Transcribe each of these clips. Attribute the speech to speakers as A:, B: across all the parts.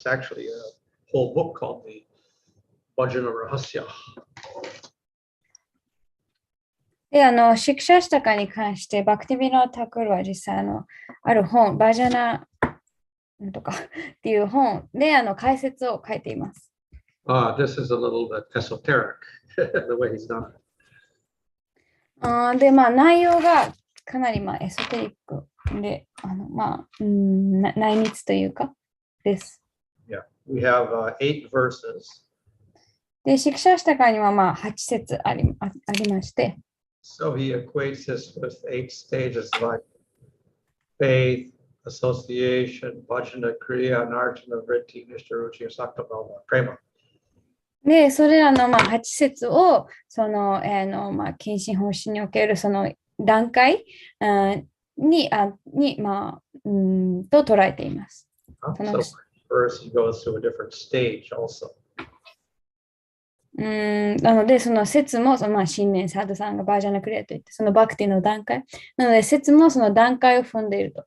A: It's actually a whole book called the Bhajana Rahasya.
B: で、シクシャシタカに関して、バクティビノタクルは実際ある本、バージャナとかっていう本で解説を書いています。
A: This is a little bit esoteric, the way he's done
B: it. で、内容がかなりエソテリックで、内密というかです。
A: Yeah, we have 8 verses.
B: で、シクシャシタカには8節ありまして。
A: So he equates this with 8 stages like faith, association, bhajana, kriya, nartana, vritti, nishtaruchi, saktabhava, prema.
B: で、それらの8節を献身奉仕におけるその段階にと捉えています。
A: So first he goes through a different stage also.
B: なので、その説も、新年サードさんがバージャナクリアといって、そのバクティの段階。なので、説もその段階を踏んでいると。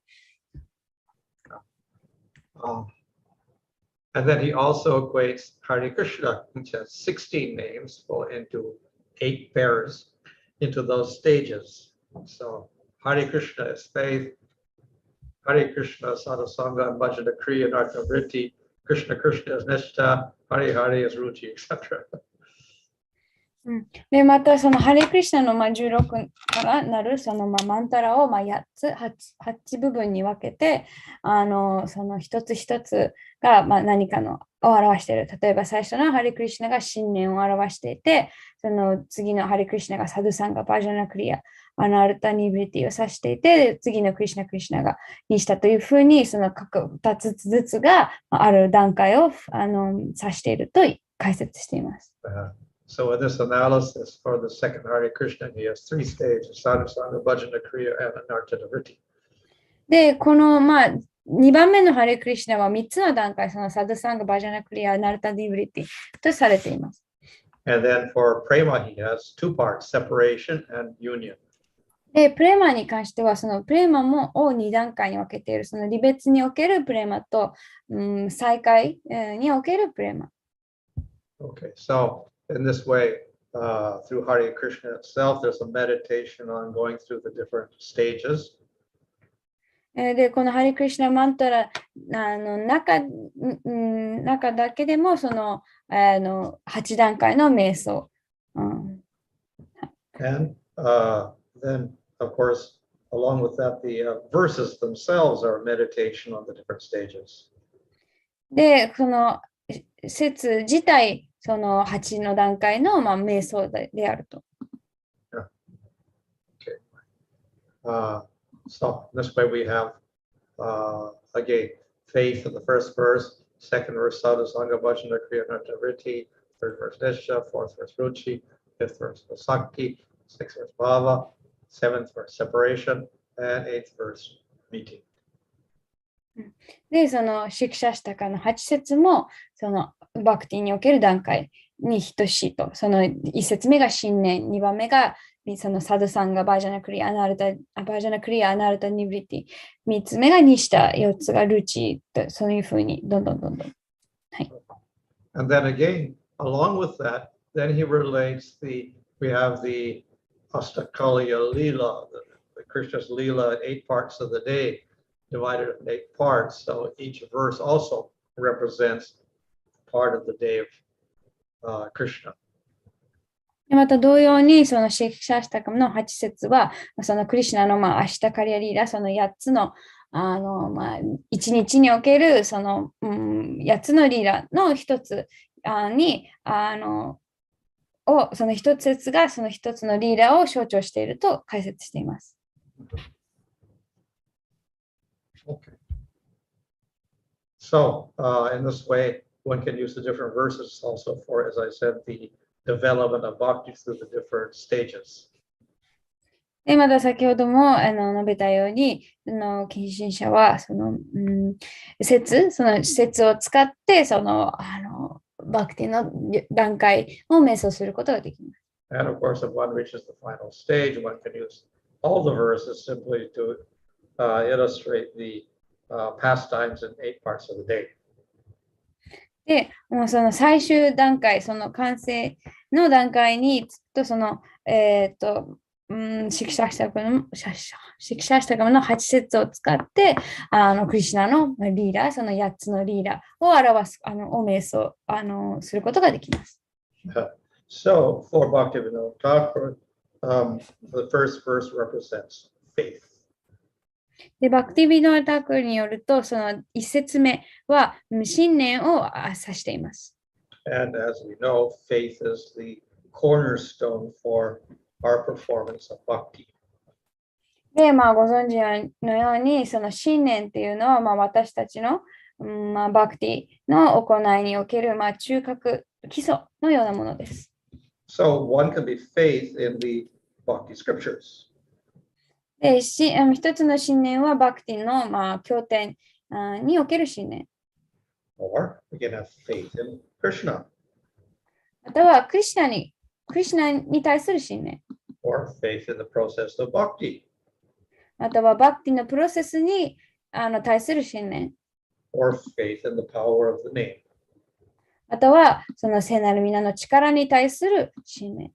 A: And then he also equates Hare Krishna, which has 16 names, into 8 pairs, into those stages. So Hare Krishna is faith, Hare Krishna is sadhusanga, and bhajana kriya, nartana vritti, Krishna Krishna is nishta, Hare Hare is ruchi, etc.
B: で、またそのハレクリシナの16からなるそのマンタラを8つ、8部分に分けて、その一つ一つが何かのを表している。例えば最初のハレクリシナが信念を表していて、その次のハレクリシナがサドゥサンガ、バージャナクリア、アナルタニブリティを指していて、次のクリシナがにしたというふうに、その各2つずつがある段階を指していると解説しています。
A: So in this analysis for the second Hare Krishna, he has 3 stages: sadhusanga, bhajana kriya, and anartana vritti.
B: で、この2番目のハレクリシナは3つの段階、そのサドゥサンガ、バジャナクリア、アナルタディブリティとされています。
A: And then for prema, he has 2 parts: separation and union.
B: で、プレマに関しては、そのプレマを2段階に分けている、その離別におけるプレマと、再会におけるプレマ。
A: Okay, so in this way, through Hare Krishna itself, there's a meditation on going through the different stages.
B: で、このハレクリシナマンタラの中だけでも、その8段階の瞑想。
A: And then, of course, along with that, the verses themselves are a meditation on the different stages.
B: で、この説自体、その8の段階の瞑想であると。
A: Okay. So this way we have again faith in the first verse, second verse sadhusanga, bhajana kriya, nartana vritti, third verse nisha, fourth verse ruchi, fifth verse sakti, sixth verse bhava, seventh verse separation, and eighth verse meeting.
B: で、そのシクシャシタカの8節も、そのバクティにおける段階に等しいと。その1節目が信念、2番目がそのサドさんがバージャナクリア、アナルタニブリティ、3つ目がニシタ、4つがルチと、そういうふうにどんどん。はい。
A: And then again, along with that, then he relates we have the Astakaliya Leela, the Krishna's Leela in 8 parts of the day, divided in 8 parts. So each verse also represents part of the day of Krishna.
B: また同様に、そのシェクシャシタカムの8節は、そのクリシナのアシタカリアリーラ、その8つの、1日におけるその、8つのリーラの1つに、その1節がその1つのリーラを象徴していると解説しています。
A: Okay. So, in this way, one can use the different verses also for, as I said, the development of bhakti through the different stages.
B: で、また先ほども述べたように、近親者はその説を使って、そのバクティの段階を瞑想することができます。
A: And of course, if one reaches the final stage, one can use all the verses simply to illustrate the pastimes in 8 parts of the day.
B: で、もうその最終段階、その完成の段階に、とその、シクシャシタカムの、シクシャシタカムの8節を使って、クリシュナのリーラー、その8つのリーラーを表す、お瞑想、することができます。
A: So, for Bhaktivinoda Thakur, the first verse represents faith.
B: で、バクティビノータクによると、その一節目は信念を指しています。
A: And as we know, faith is the cornerstone for our performance of bhakti.
B: で、ご存知のように、その信念っていうのは、私たちの、バクティの行いにおける、中核、基礎のようなものです。
A: So, one can be faith in the bhakti scriptures.
B: で、一つの信念はバクティの、経典における信念。
A: Or we can have faith in Krishna.
B: またはクリシュナに対する信念。
A: Or faith in the process of bhakti.
B: またはバクティのプロセスに対する信念。
A: Or faith in the power of the name.
B: またはその聖なる皆の力に対する信念。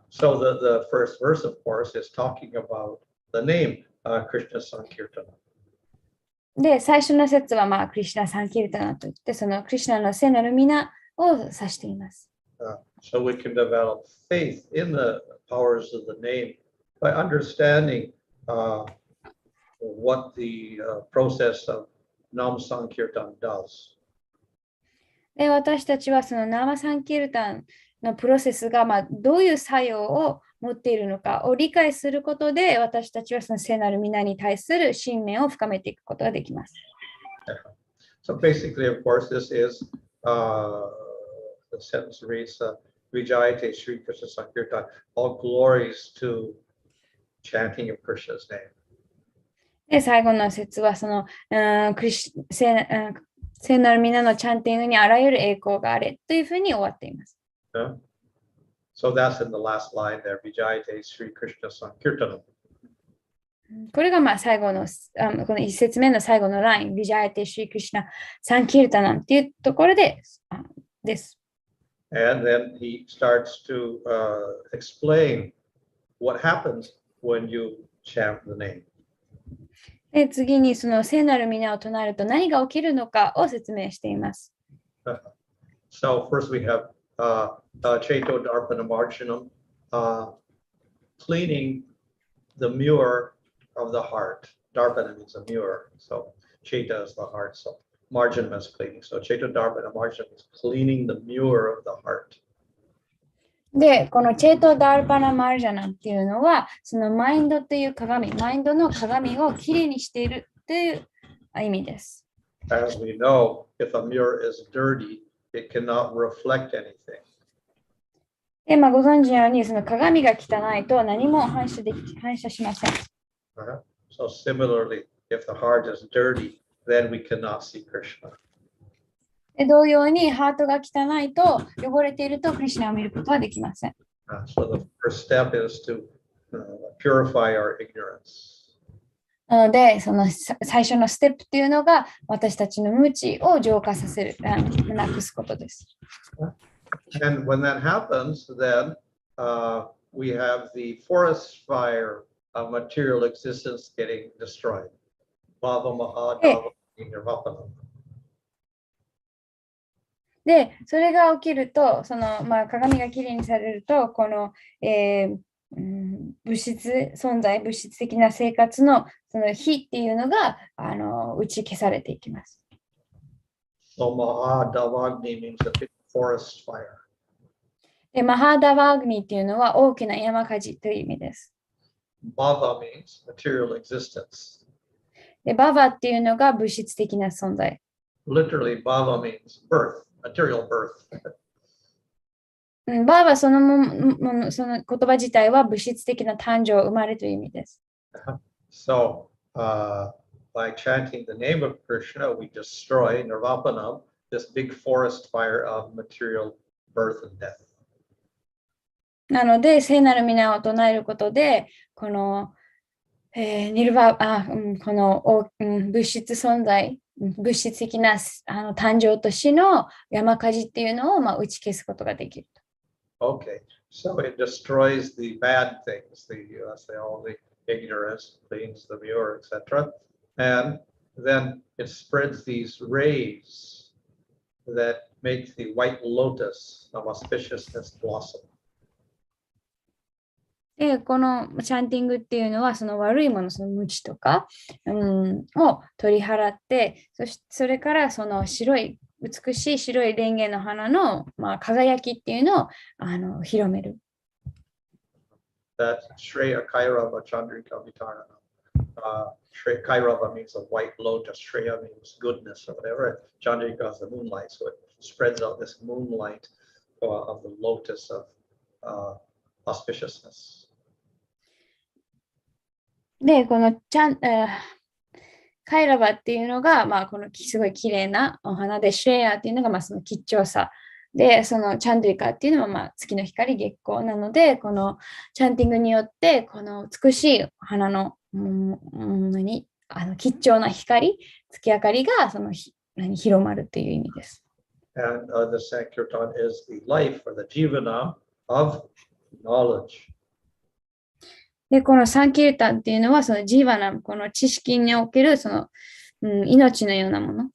A: So the first verse, of course, is talking about the name Krishna Sankirtana.
B: で、最初の説は、クリシュナ・サンキルタナといって、そのクリシュナの聖なる皆を指しています。
A: So we can develop faith in the powers of the name by understanding what the process of Nam Sankirtan does.
B: で、私たちはそのナーマ・サンキルタンのプロセスが、どういう作用を持っているのかを理解することで、私たちはその聖なる皆に対する信念を深めていくことができます。
A: So basically, of course, this is the sentence reads, Vijayate Sri Krishna Sankirtan, all glories to chanting of Krishna's name.
B: で、最後の説はその聖なる皆のチャンティングにあらゆる栄光があれというふうに終わっています。
A: So that's in the last line there, Vijayate Sri Krishna Sankirtanam.
B: これが最後の、この一節目の最後のライン、Vijayate Sri Krishna Sankirtanam っていうところです。
A: And then he starts to explain what happens when you chant the name.
B: で、次にその聖なる皆を唱えると何が起きるのかを説明しています。
A: So first we have Chaito Darpana Marjanam, cleaning the mirror of the heart. Darpana means a mirror, so Chaita is the heart, so Marjanam is cleaning. So Chaito Darpana Marjanam is cleaning the mirror of the heart.
B: で、このチェート・ダールパナ・マルジャナっていうのは、そのマインドという鏡、マインドの鏡をきれいにしているという意味です。
A: As we know, if a mirror is dirty, it cannot reflect anything.
B: で、ご存知のように、その鏡が汚いと何も反射しません。
A: So similarly, if the heart is dirty, then we cannot see Krishna.
B: で、同様に、ハートが汚いと、汚れていると、クリシュナを見ることはできません。
A: So the first step is to purify our ignorance.
B: なので、その最初のステップというのが、私たちの無知を浄化させる、なくすことです。
A: And when that happens, then we have the forest fire of material existence getting destroyed. Bhava Mahadava Nirvapana.
B: で、それが起きると、その鏡がきれいにされると、この、物質存在、物質的な生活のその火っていうのが打ち消されていきます。
A: So Mahadavagni means a big forest fire.
B: で、マハーダワーグニっていうのは大きな山火事という意味です。
A: Bhava means material existence.
B: で、ババっていうのが物質的な存在。
A: Literally, bhava means birth, material birth.
B: バーバその言葉自体は物質的な誕生、生まれという意味です。
A: So, by chanting the name of Krishna, we destroy Nirvapana, this big forest fire of material birth and death.
B: なので、聖なる皆を唱えることで、この、この、物質存在物質的な誕生と死の山火事っていうのを打ち消すことができる。
A: Okay, so it destroys the bad things, let's say all the ignorance, cleans the pure, etc. And then it spreads these rays that make the white lotus of auspiciousness blossom.
B: で、このチャンティングっていうのは、その悪いもの、その無知とか、を取り払って、それからその美しい白い蓮華の花の、輝きっていうのを広める。
A: That Shreya Kairava Chandrika Vitarana. Kairava means a white lotus, Shreya means goodness or whatever. Chandrika is the moonlight, so it spreads out this moonlight of the lotus of auspiciousness.
B: で、このカイラバっていうのが、このすごい綺麗なお花で、シュレヤっていうのが、その吉祥さ。で、そのチャンドリカっていうのは、月の光月光なので、このチャンティングによって、この美しい花の、吉祥な光、月明かりが広まるっていう意味です。
A: And the Sankirtan is the life or the jivana of knowledge.
B: で、このサンキルタンっていうのは、そのジーバナ、この知識におけるその、命のようなもの。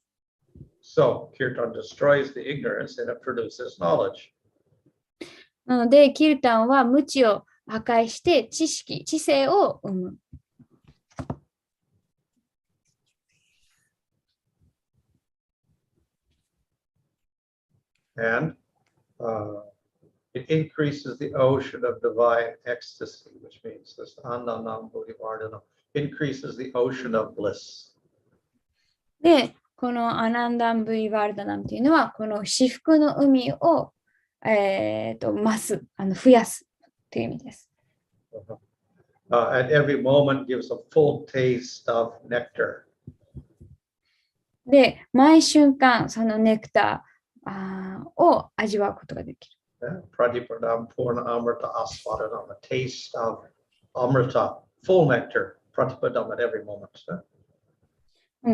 A: So, Kirtan destroys the ignorance and it produces knowledge.
B: なので、キルタンは無知を破壊して知性を生む。
A: And it increases the ocean of divine ecstasy, which means this Ananam Bodhivardhana increases the ocean of bliss.
B: で、このアナンダンブリワルダナムというのは、この至福の海を、増す、増やすという意味です。
A: And every moment gives a full taste of nectar.
B: で、毎瞬間、そのネクターを味わうことができる。
A: Pratipadam Purna Amrita Aswadanam, a taste of Amrita, full nectar, Pratipadam at every moment.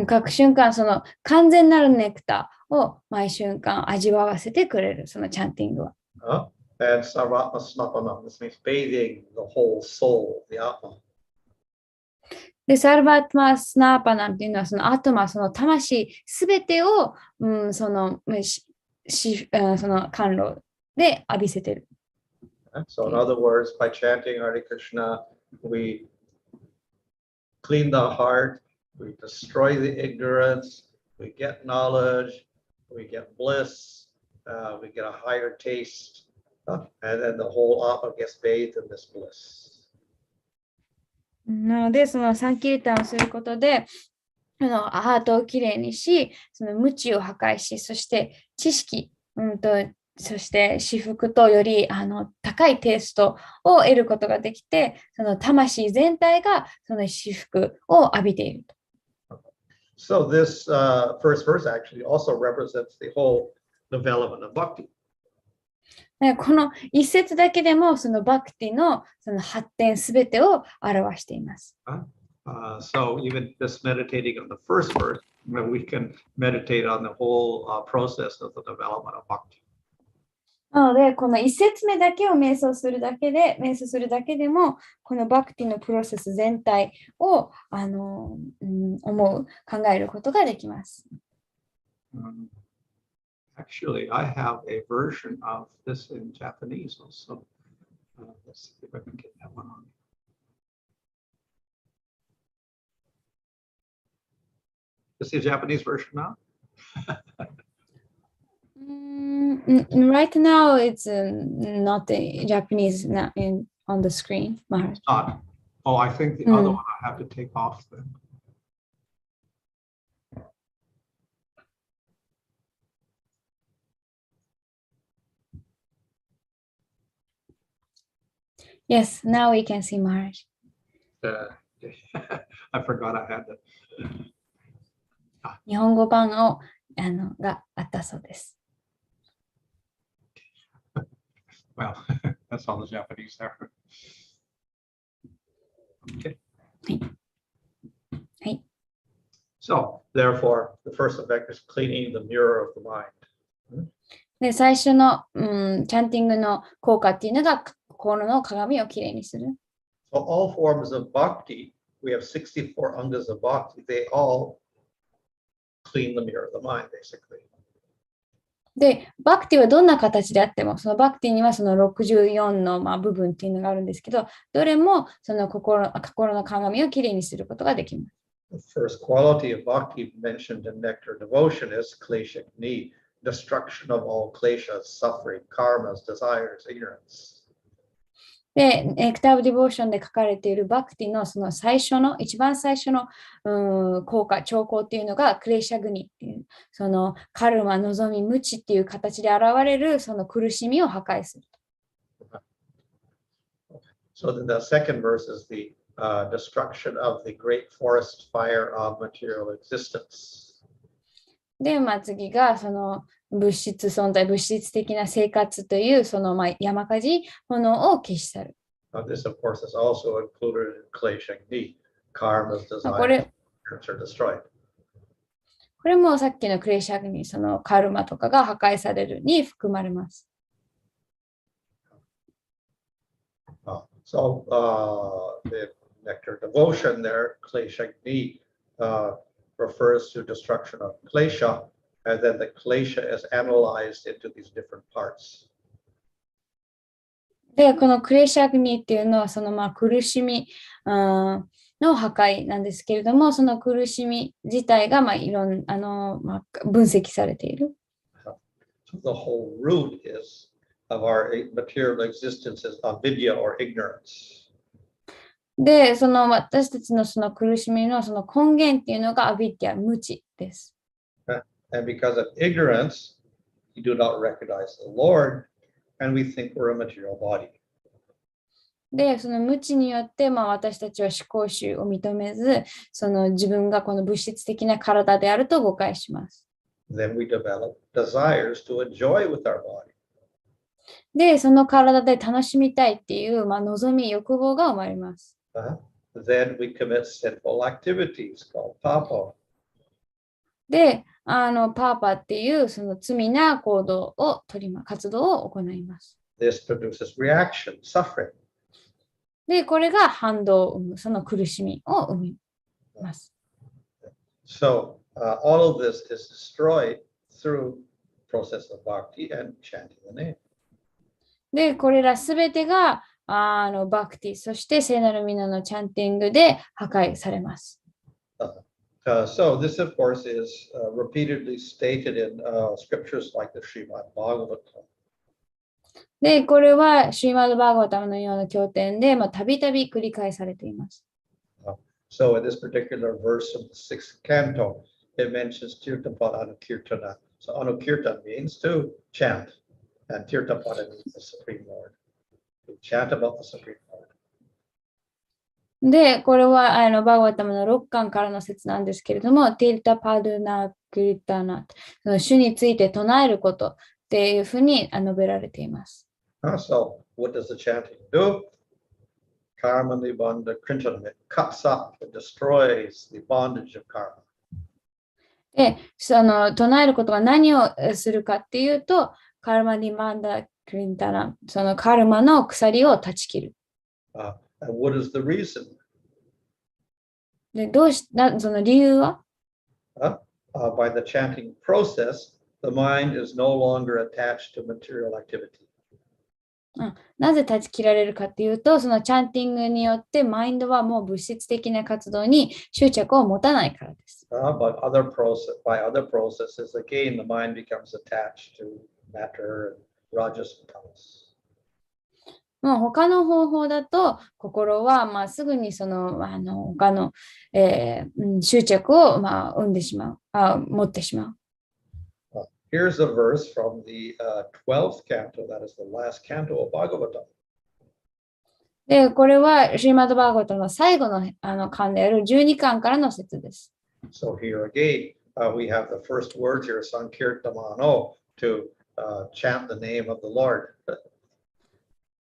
B: 各瞬間、その完全なるネクターを毎瞬間味わわせてくれる、そのチャンティングは。
A: And Sarvatma Snapanam, this means bathing the whole soul, the Atma.
B: で、サルバットマスナーパナンっていうのは、そのアトマ、その魂すべてを、その甘露で浴びせてる。
A: So, in other words, by chanting Hare Krishna, we clean the heart, we destroy the ignorance, we get knowledge, we get bliss, we get a higher taste, and then the whole Atma gets bathed in this bliss.
B: なので、そのサンキルタンをすることで、ハートをきれいにし、その無知を破壊し、そして知識、そして至福とより高いテイストを得ることができて、その魂全体がその至福を浴びていると。
A: So this first verse actually also represents the whole development of bhakti.
B: この一節だけでもそのバクティのその発展すべてを表しています。
A: So even just meditating on the first verse, we can meditate on the whole process of the development of bhakti.
B: なので、この一節目だけを瞑想するだけでも、このバクティのプロセス全体を考えることができます。
A: Actually, I have a version of this in Japanese also. Let's see if I can get that one on. Is the Japanese version now?
B: Right now, it's not the Japanese on the screen. Maharaj.
A: Not. Oh, I think the other one I have to take off then.
B: Yes, now we can see Maharaj.
A: I forgot I had that.
B: 日本語版があったそうです。
A: Well, that's all the Japanese there. Okay.
B: はい。はい。
A: So, therefore, the first effect is cleaning the mirror of the mind.
B: で、最初の、チャンティングの効果っていうのが心の鏡をきれいにする。
A: So, all forms of bhakti, we have 64 angas of bhakti, they all clean the mirror of the mind, basically.
B: で、バクティはどんな形であっても、そのバクティにはその64の、部分っていうのがあるんですけど、どれもその心の鏡をきれいにすることができます。
A: The first quality of bhakti mentioned in nectar devotion is kleshik need, destruction of all kleshas, suffering, karmas, desires, ignorance.
B: で、ネクター・オブ・ディボーションで書かれているバクティのその一番最初の効果、兆候っていうのがクレーシャグニっていう、そのカルマ、望み、無知っていう形で現れるその苦しみを破壊する。
A: So then the second verse is the destruction of the great forest fire of material existence.
B: で、次がその物質存在、物質的な生活というその山火事、炎を消し去る。
A: This, of course, is also included in kleshagni, karmas, desires, are destroyed.
B: これもさっきのクレーシャグにそのカルマとかが破壊されるに含まれます。
A: So the nectar devotion there, kleshagni, refers to destruction of klesha, and then the klesha is analyzed into these different parts.
B: で、このクレーシャグニっていうのはその苦しみの破壊なんですけれども、その苦しみ自体がいろん分析されている。
A: So the whole root is of our material existence is avidya or ignorance.
B: で、その私たちのその苦しみのその根源っていうのがアビディア、無知です。
A: And because of ignorance, we do not recognize the Lord, and we think we're a material body.
B: で、その無知によって、私たちは思考集を認めず、その自分がこの物質的な体であると誤解します。
A: Then we develop desires to enjoy with our body.
B: で、その体で楽しみたいっていう、望み、欲望が生まれます。
A: Then we commit sinful activities called papa.
B: で、パーパっていうその罪な行動を活動を行います。
A: This produces reaction, suffering.
B: で、これが反動を生む、その苦しみを生みます。
A: So all of this is destroyed through process of bhakti and chanting the name.
B: で、これらすべてがバクティ、そして聖なる皆のチャンティングで破壊されます。
A: So this, of course, is repeatedly stated in scriptures like the Srimad Bhagavatam.
B: で、これはシーマド・バーガータムのような経典でたびたび繰り返されています。
A: So in this particular verse of the 6th canto, it mentions Tirthapada Anukirtana. So Anukirtana means to chant, and Tirthapada means the Supreme Lord. To chant about the Supreme Lord.
B: で、これはバーガータムの6巻からの説なんですけれども、ティルタパドゥナクリタナ、主について唱えることっていうふうに述べられています。
A: So what does the chanting do? Karma nibandha krintana, it cuts up, it destroys the bondage of karma.
B: で、唱えることは何をするかっていうと、カルマニバンダクリンタナ、そのカルマの鎖を断ち切る。
A: And what is the reason?
B: で、その理由は
A: by the chanting process, the mind is no longer attached to material activity.
B: なぜ断ち切られるかっていうと、そのチャンティングによってマインドはもう物質的な活動に執着を持たないからです。
A: But by other processes, again, the mind becomes attached to matter and rajas and tamas.
B: もう他の方法だと心はすぐにその他の、執着を生んでしまう、持ってしまう。
A: Here's a verse from the 12th canto, that is the last canto of Bhagavatam.
B: で、これはシーマドバーガータの最後の巻である12巻からの説です。
A: So here again, we have the first words here, Sankirtamano, to chant the name of the Lord.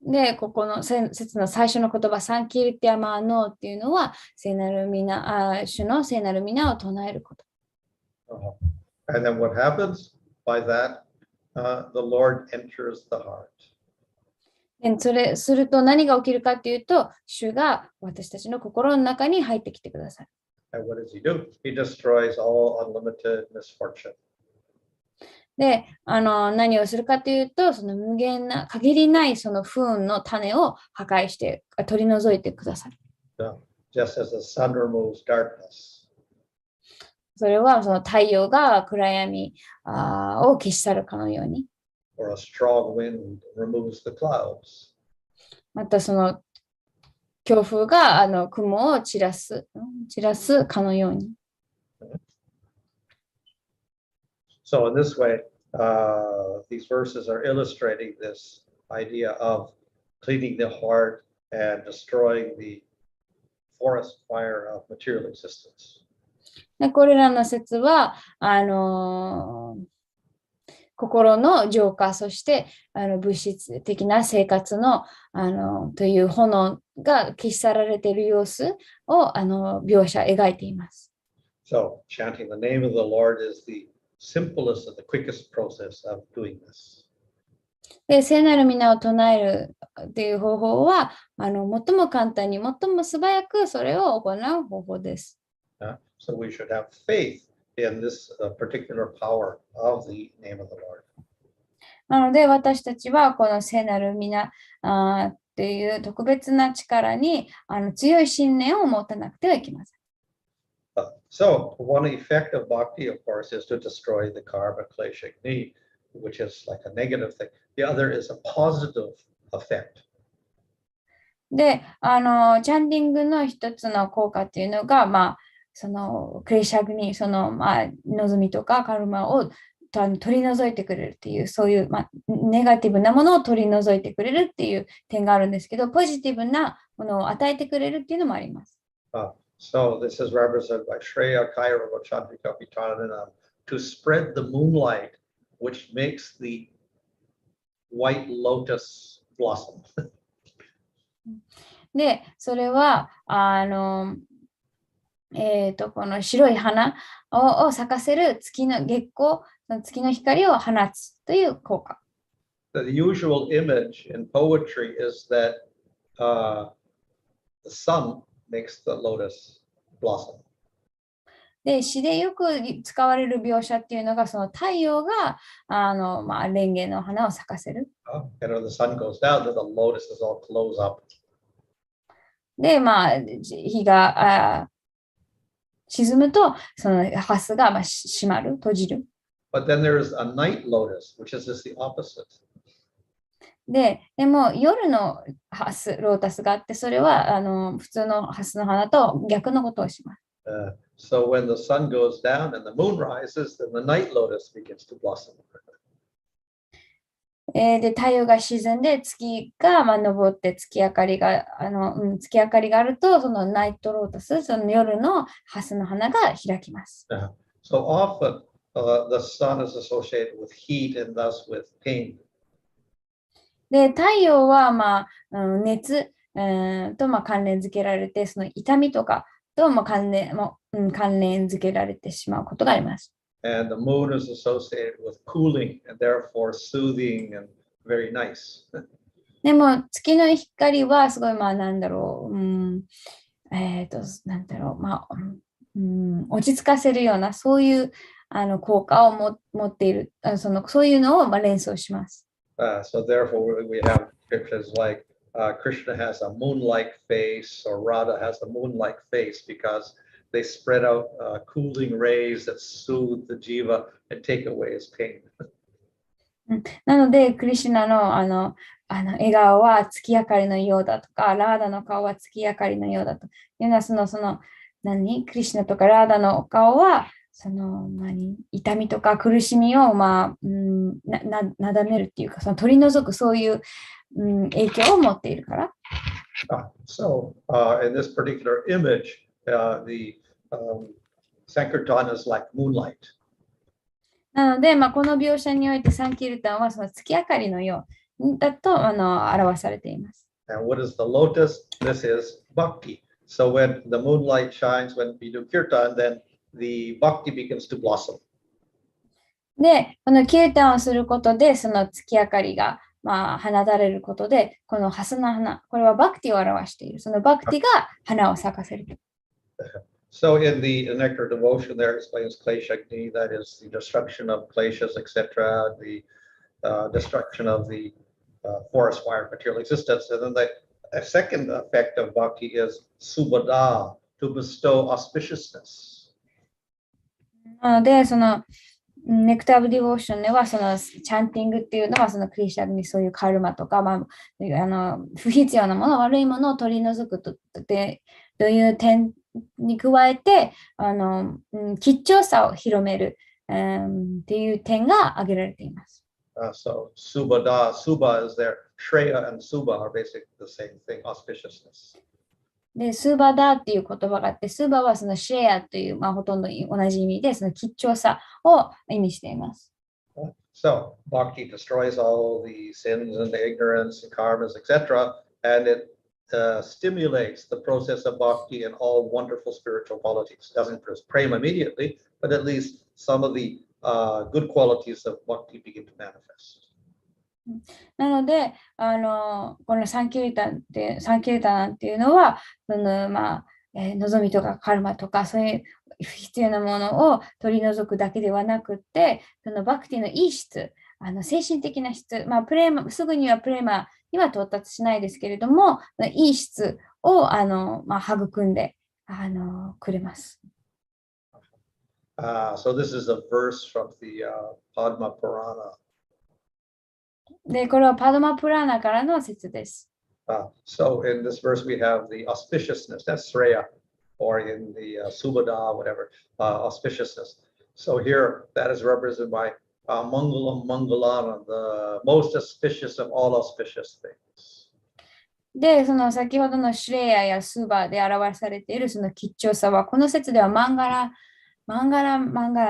B: で、ここの説の最初の言葉、サンキルティアマーノーっていうのは、主の聖なる皆を唱えること。
A: And then what happens? By that, the Lord enters the heart.
B: それすると何が起きるかっていうと、主が私たちの心の中に入ってきてください。
A: And what does he do? He destroys all unlimited misfortune.
B: で、何をするかというと、その無限な、限りないその不運の種を破壊して、取り除いてください。
A: Just as the sun removes darkness.
B: それはその太陽が暗闇を消し去るかのように。
A: Or a strong wind removes the clouds.
B: またその強風が雲を散らすかのように。
A: So in this way, these verses are illustrating this idea of cleaning the heart and destroying the forest fire of material existence.
B: でこれらの説は、心の浄化、そして物質的な生活の、という炎が消し去られている様子を描いています。
A: So chanting the name of the Lord is the simplest and the quickest process of doing this.
B: で、聖なる皆を唱えるという方法は、最も簡単に、最も素早くそれを行う方法です。
A: So we should have faith in this particular power of the name of the Lord.
B: なので、私たちはこの聖なる皆という特別な力に強い信念を持たなくてはいけません。
A: So one effect of bhakti, of course, is to destroy the karma klesha need, which is like a negative thing. The other is a positive effect.
B: で、チャンディングの一つの効果っていうのが、そのクレシャグニ、望みとかカルマを取り除いてくれるっていう、そういう、ネガティブなものを取り除いてくれるっていう点があるんですけど、ポジティブなものを与えてくれるっていうのもあります。
A: So this is represented by Shreya Kairava Chandrika Vitananam to spread the moonlight, which makes the white lotus blossom.
B: で、それは、この白い花を咲かせる月の月光、月の光を放つという効果。
A: The usual image in poetry is that the sun makes the lotus blossom.
B: で、詩でよく使われる描写っていうのが、その太陽が蓮華の花を咲かせる。
A: And when the sun goes down, then the lotuses all close up.
B: で、日が沈むと、そのハスが閉まる、閉じる。
A: But then there is a night lotus, which is just the opposite.
B: でも夜のハス、ロータスがあって、それは普通のハスの花と逆のことをします。
A: So when the sun goes down and the moon rises, then the night lotus begins to blossom.
B: で、太陽が沈んで月が昇って月明かりがあると、そのナイトロータス、その夜のハスの花が開きます。
A: So often the sun is associated with heat and thus with pain.
B: で、太陽は熱と関連づけられて、その痛みとかと関連づけられてしまうことがあります。
A: And the moon is associated with cooling and therefore soothing and very nice.
B: でも月の光はすごい落ち着かせるようなそういう効果を持っているそういうのを連想します。
A: So therefore we have scriptures like Krishna has a moon-like face or Radha has a moon-like face because they spread out cooling rays that soothe the jiva and take away his pain.
B: なので、クリシュナの笑顔は月明かりのようだとか、ラーダの顔は月明かりのようだというのは、クリシュナとかラーダの顔は、痛みとか苦しみをなだめるっていうか、取り除くそういう、影響を持っているから。
A: So in this particular image, the Sankirtan is like moonlight.
B: なので、この描写においてサンキルタンはその月明かりのよだと表されています。
A: And what is the lotus? This is bhakti. So when the moonlight shines, when we do kirtan, then the bhakti begins to blossom.
B: で、このキュータンをすることで、その月明かりが、放たれることで、このハスの花、これはバクティを表している。そのバクティが花を咲かせると。
A: So in the nectar devotion, there explains kleshagni, that is the destruction of kleshas, etc., the destruction of the forest fire material existence. And then the second effect of bhakti is subhada, to bestow auspiciousness.
B: なので、そのネクター・オブ・ディボーションでは、そのチャンティングっていうのは、そのクリシャにそういうカルマとか、不必要なもの、悪いものを取り除くという点に加えて、吉祥さを広める、っていう点が挙げられています。
A: So subhada, subha is there. Shreya and subha are basically the same thing, auspiciousness.
B: で、スーバダっていう言葉があって、スーバはそのシェアという、ほとんど同じ意味で、その吉祥さを意味しています。
A: So bhakti destroys all the sins and the ignorance and karmas, etc., and it stimulates the process of bhakti and all wonderful spiritual qualities. Doesn't prema immediately, but at least some of the good qualities of bhakti begin to manifest.
B: なので、このサンキュリタンっていうのは、望みとかカルマとか、そういう必要なものを取り除くだけではなくて、そのバクティのいい質、精神的な質、すぐにはプレーマには到達しないですけれども、いい質を育んでくれます。
A: So this is a verse from the Padma Purana.
B: で、これはパドマプラーナからの説です。
A: So in this verse we have the auspiciousness, that's Sreya, or in the Subhada, whatever, auspiciousness. So here that is represented by Mangalam Mangalana, the most auspicious of all auspicious things.
B: で、その先ほどのシュレイヤやスーバーで表されているその吉祥さは、この説ではマンガラ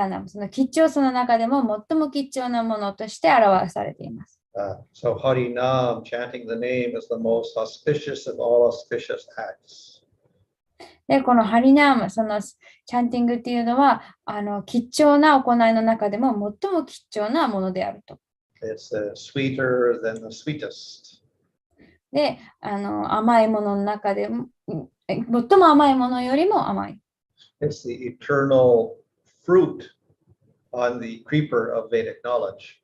B: ナ、その吉祥さの中でも最も吉祥なものとして表されています。
A: So Harinam, chanting the name, is the most auspicious of all auspicious acts.
B: で、このハリナーム、そのチャンティングっていうのは、吉祥な行いの中でも最も吉祥なものであると。
A: It's sweeter than the sweetest.
B: で、甘いものの中でも、最も甘いものよりも甘い。
A: It's the eternal fruit on the creeper of Vedic knowledge.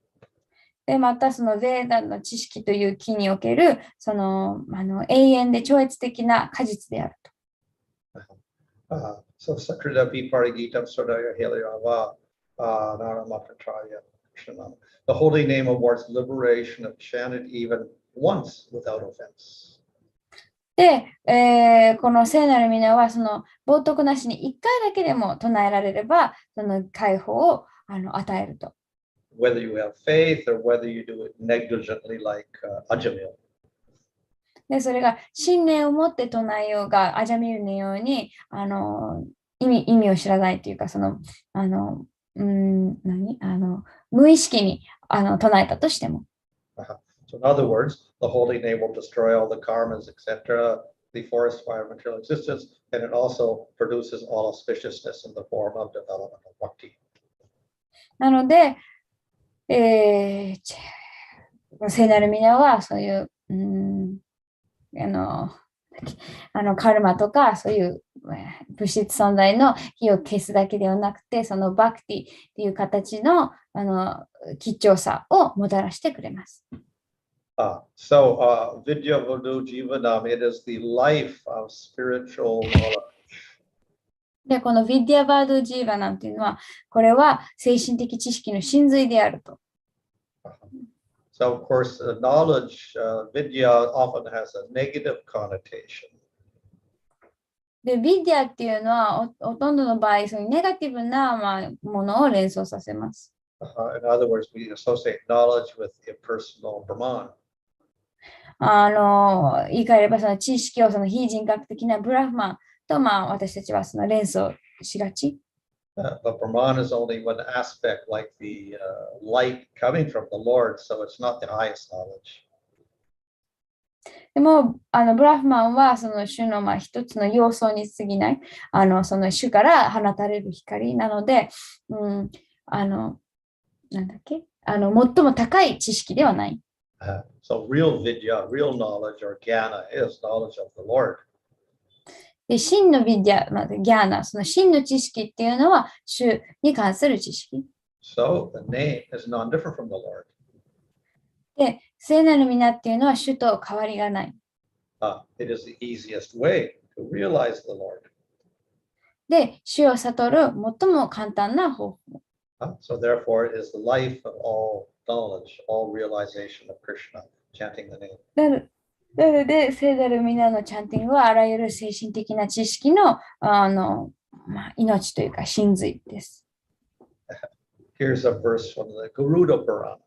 B: で、またそのヴェーダの知識という木における、その、永遠で超越的な果実であると。
A: So Sakradapi Parigitam Sardaya Heliava Naramatraya Krishnam. The holy name awards liberation of chanted even once without offense.
B: で、この聖なる皆はその冒涜なしに1回だけでも唱えられれば、その解放を与えると。
A: Whether you have faith or whether you do it negligently like Ajamil.
B: で、それが信念を持って唱えようが、アジャミルのように意味を知らないというか、その、無意識に唱えたとしても。
A: So in other words, the holy name will destroy all the karmas, etc., the forest fire material existence, and it also produces all auspiciousness in the form of development of bhakti.
B: なので、聖なる皆はそういう、カルマとかそういう物質存在の火を消すだけではなくて、そのバクティっていう形の吉祥さをもたらしてくれます。
A: So Vidya Vadu Jivanam, it is the life of spiritual knowledge.
B: で、このヴィディアバードジーバナンっていうのは、これは精神的知識の真髄であると。
A: So of course, knowledge, vidya often has a negative connotation.
B: で、ヴィディアっていうのはほとんどの場合、そういうネガティブな、ものを連想させます。
A: In other words, we associate knowledge with impersonal Brahman.
B: 言い換えればその知識をその非人格的なブラフマンと、私たちはその連想しがち。
A: But Brahman is only one aspect, like the light coming from the Lord, so it's not the highest knowledge.
B: でも、ブラフマンはその主の一つの要素に過ぎない、その主から放たれる光なので、なんだっけ最も高い知識ではない。
A: So real vidya, real knowledge or jnana is knowledge of the Lord.
B: で、真のビディア、ギャーナ、その真の知識っていうのは、主に関する知識。
A: So the name is non-different from the Lord.
B: で、聖なる皆っていうのは主と変わりがない。
A: It is the easiest way to realize the Lord.
B: で、主を悟る最も簡単な方法。
A: So therefore, it is the life of all knowledge, all realization of Krishna, chanting the name.
B: なので、聖なる皆のチャンティングはあらゆる精神的な知識の、命というか真髄です。
A: Here's a verse from the Garuda Purana.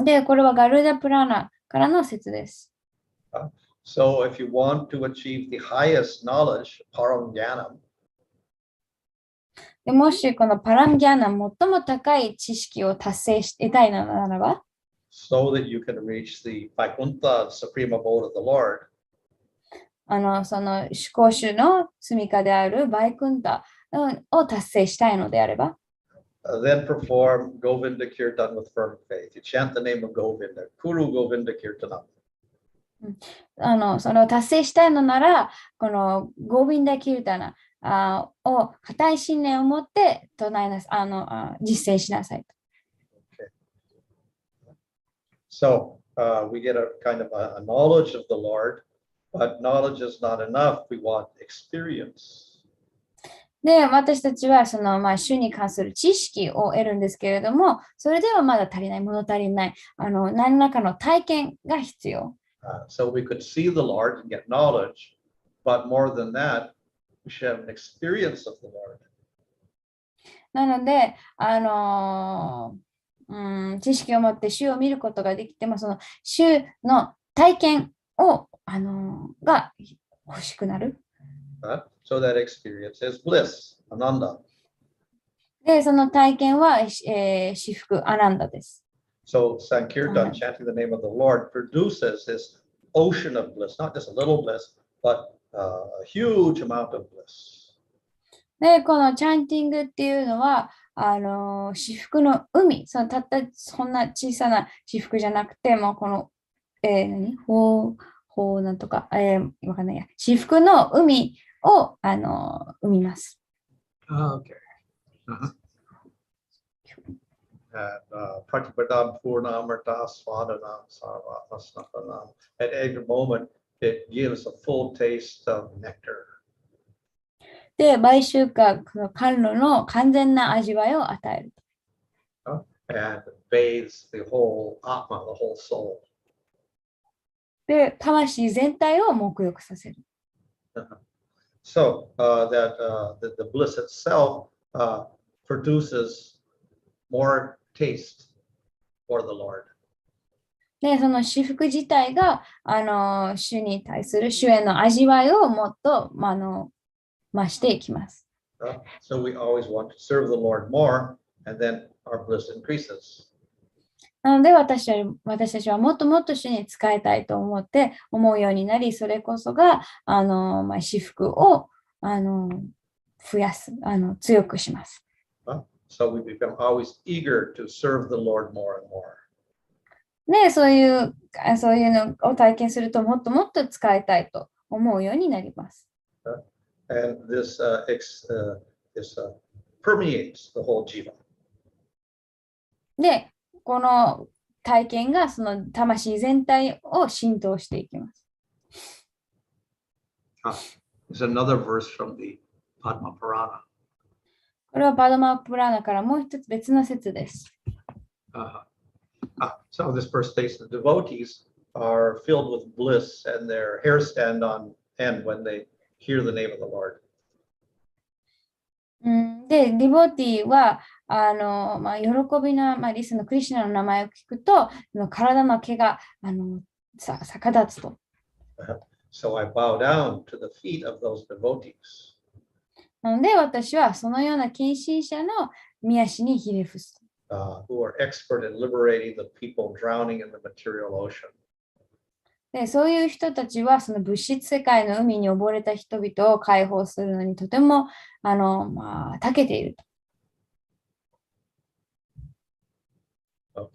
B: で、これはガルダ・プラーナからの説です。
A: So if you want to achieve the highest knowledge, paramjnanam,
B: でもしこのパランギャーナ、最も高い知識を達成得たいならば、
A: so that you can reach the Vaikuntha, the supreme abode of the Lord,
B: その思考主の住処であるバイクンタを達成したいのであれば、
A: then perform Govinda Kirtan with firm faith. You chant the name of Govinda, Kuru Govinda Kirtanam.
B: それを達成したいのなら、このゴービンダ・キルタナを固い信念を持って唱えなさ実践しなさい。
A: So we get a kind of a knowledge of the Lord, but knowledge is not enough. We want experience.
B: で、私たちはその、主に関する知識を得るんですけれども、それではまだ足りない、物足りない、何らかの体験が必要。
A: So we could see the Lord and get knowledge, but more than that, we should have an experience of the Lord.
B: なので、知識を持って主を見ることができても、その主の体験を、が欲しくなる。
A: So that experience is bliss, ananda.
B: で、その体験は、至福、アナンダです。
A: So Sankirtan, chanting the name of the Lord, produces this ocean of bliss, not just a little bliss, but a huge amount of bliss.
B: で、このチャンティングっていうのは、至福の海、たったそんな小さな至福じゃなくて、もうこの、なんとか、わかんないや、至福の海を、生みます。
A: Okay. Pratipadam Purnamrta Swadanam Sarvatmasnapanam. At every moment, it gives a full taste of nectar.
B: で、毎週間、この甘露の完全な味わいを与える。
A: And bathes the whole Atma, the whole soul.
B: で、魂全体を沐浴させる。
A: So that the bliss itself produces more taste for the Lord.
B: で、その至福自体が、主に対する主への味わいをもっと、増していきます。
A: So we always want to serve the Lord more, and then our bliss increases.
B: なので私たちはもっともっと主に仕えたいと思うようになり、それこそが至福を増やす、強くします。
A: So we become always eager to serve the Lord more and more.
B: で、そういうのを体験するともっともっと使いたいと思うようになります。
A: And this permeates the whole jiva.
B: で、この体験がその魂全体を浸透していきます。
A: There's another verse from the Padma Purana.
B: これはパドマプラーナからもう一つ別の説です。
A: So this verse states the devotees are filled with bliss and their hair stand on end when they hear the name of the Lord.
B: で、ディボティは喜びの、リスのクリシュナの名前を聞くと、体の毛が逆立つと。
A: So I bow down to the feet of those devotees.
B: なので、私はそのような献身者の御足にひれ伏す。
A: Who are expert in liberating the people drowning in the material ocean.
B: で、そういう人たちはその物質世界の海に溺れた人々を解放するのにとても長けていると。
A: Okay.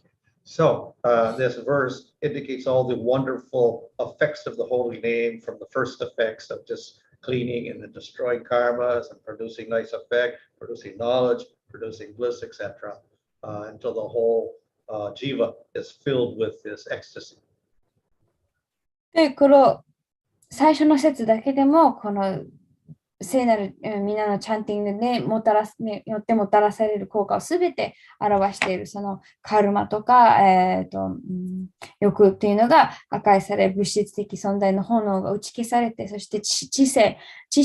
A: So this verse indicates all the wonderful effects of the holy name, from the first effects of just cleaning and destroying karmas and producing nice effect, producing knowledge, producing bliss, etc., until the whole jiva is filled with this ecstasy.
B: で、この最初の説だけでも、この聖なる皆のチャンティングでによってもたらされる効果をすべて表している、そのカルマとか、欲っていうのが破壊され、物質的存在の炎が打ち消されて、そして知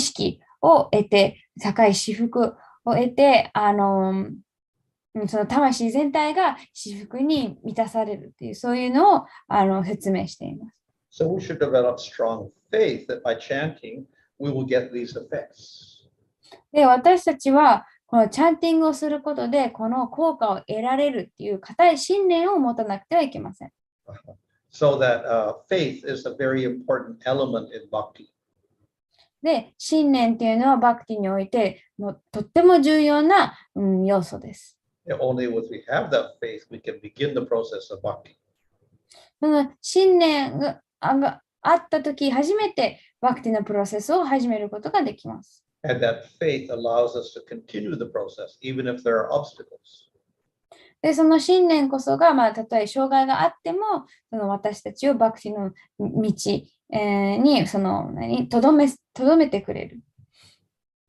B: 識を得て、高い至福を得て、その魂全体が至福に満たされるっていう、そういうのを説明しています。
A: So we should develop strong faith that by chanting, we will get these effects.
B: で、私たちはこのチャンティングをすることで、この効果を得られるっていう固い信念を持たなくてはいけません。
A: So that faith is a very important element in bhakti.
B: で、信念っていうのはバクティにおいてとっても重要な、要素です。
A: Only if we have that faith, we can begin the process of bhakti.
B: その信念があったとき、初めてバクティのプロセスを始めることができます。
A: And that faith allows us to continue the process, even if there are obstacles.
B: で、その信念こそが、たとえ障害があっても、その私たちをバクティの道にとどめてくれる。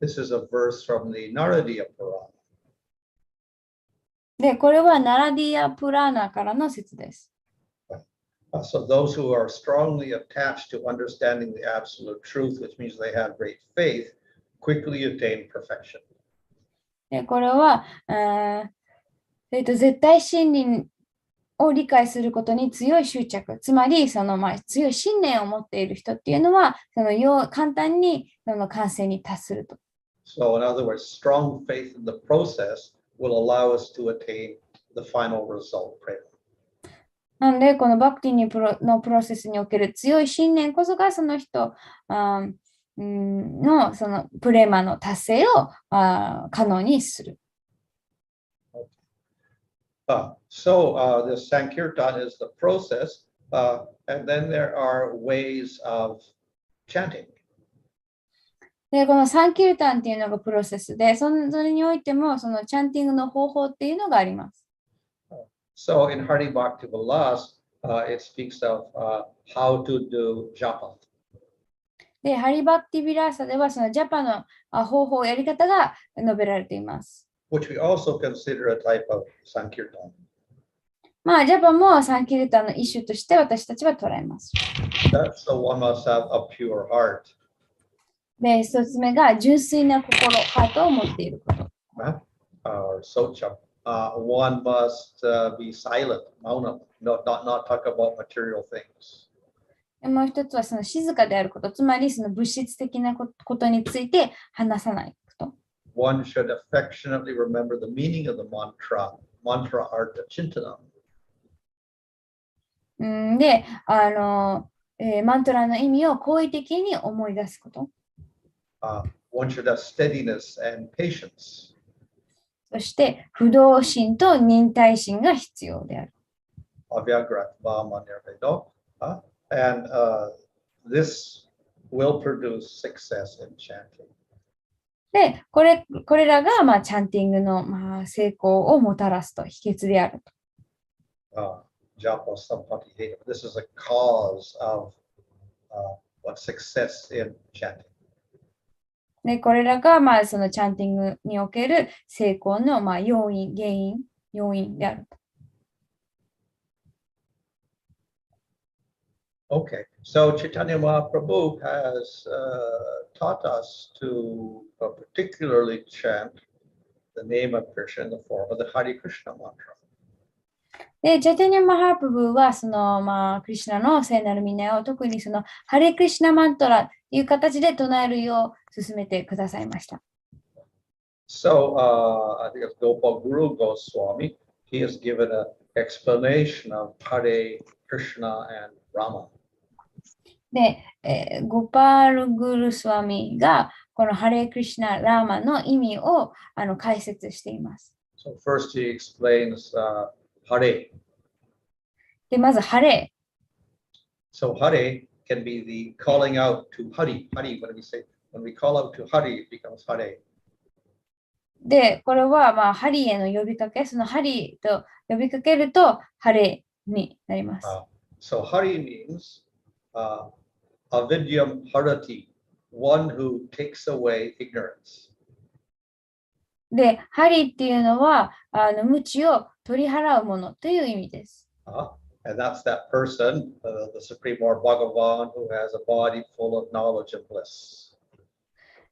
A: This is a verse from the Naradiya Purana.
B: で、これはナラディア・プラーナからの説です。
A: So those who are strongly attached to understanding the absolute truth, which means they have great faith, quickly attain perfection.
B: で、これは、絶対真理を理解することに強い執着、つまり強い信念を持っている人っていうのは、簡単に完成に達すると。
A: So in other words, strong faith in the process will allow us to attain the final result.
B: なので、このバクティのプロセスにおける強い信念こそがその人のそのプレマの達成を可能にする。
A: So the Sankirtan is the process, and then there are ways of chanting.
B: で、このサンキルタンっていうのがプロセスで、それにおいてもそのチャンティングの方法っていうのがあります。
A: So in Hari Bhakti Vilas, it speaks of how to do japa.
B: で、ハリバクティビラーサではそのジャパの方法、やり方が述べられています。
A: Which we also consider a type of Sankirtan.
B: ジャパもサンキルタンの一種として私たちは捉えます。
A: So one must have a pure heart.
B: で、一つ目が純粋な心、ハートを持っていること。
A: Socha. One must be silent, mauna, not talk about material things.
B: もう一つはその静かであること、つまりその物質的なことについて話さないこと。
A: One should affectionately remember the meaning of the mantra, mantra artha chintanam.
B: で、マントラの意味を好意的に思い出すこと。
A: One should have steadiness and patience.
B: そして、不動心と忍耐心が必要である。
A: And this will produce success in chanting.
B: で、これらが、チャンティングの、成功をもたらすと秘訣であると。
A: Japa sampati. This is a cause of success in chanting.
B: で、これらが、そのチャンティングにおける成功の、要因であると。
A: Okay, so Chaitanya Mahaprabhu has taught us to particularly chant the name of Krishna in the form of the Hare Krishna mantra.
B: で、チャイタニャ・マハプブは、その、クリシュナの聖なる皆を特にその、ハレクリシュナマントラという形で唱えるよう勧めてくださいました。
A: So, I think it's Gopal Guru Goswami. He has given an explanation of Hare Krishna and Rama.
B: で、ゴパール・グルスワミがこのハレー・クリシュナ・ラーマの意味を解説しています。
A: So first he explains Hare.
B: で、まずハレ
A: So Hare can be the calling out to Hari. Hari, when we call out to Hari, it becomes Hare.
B: ー。で、これはまあハリへの呼びかけ、そのハリと呼びかけるとハレになります。
A: So Hari means avidyam harati, one who takes away ignorance.
B: で、ハリっていうのは無知を取り払うものという意味です。
A: And that's that person, the Supreme Lord Bhagavan, who has a body full of knowledge and bliss.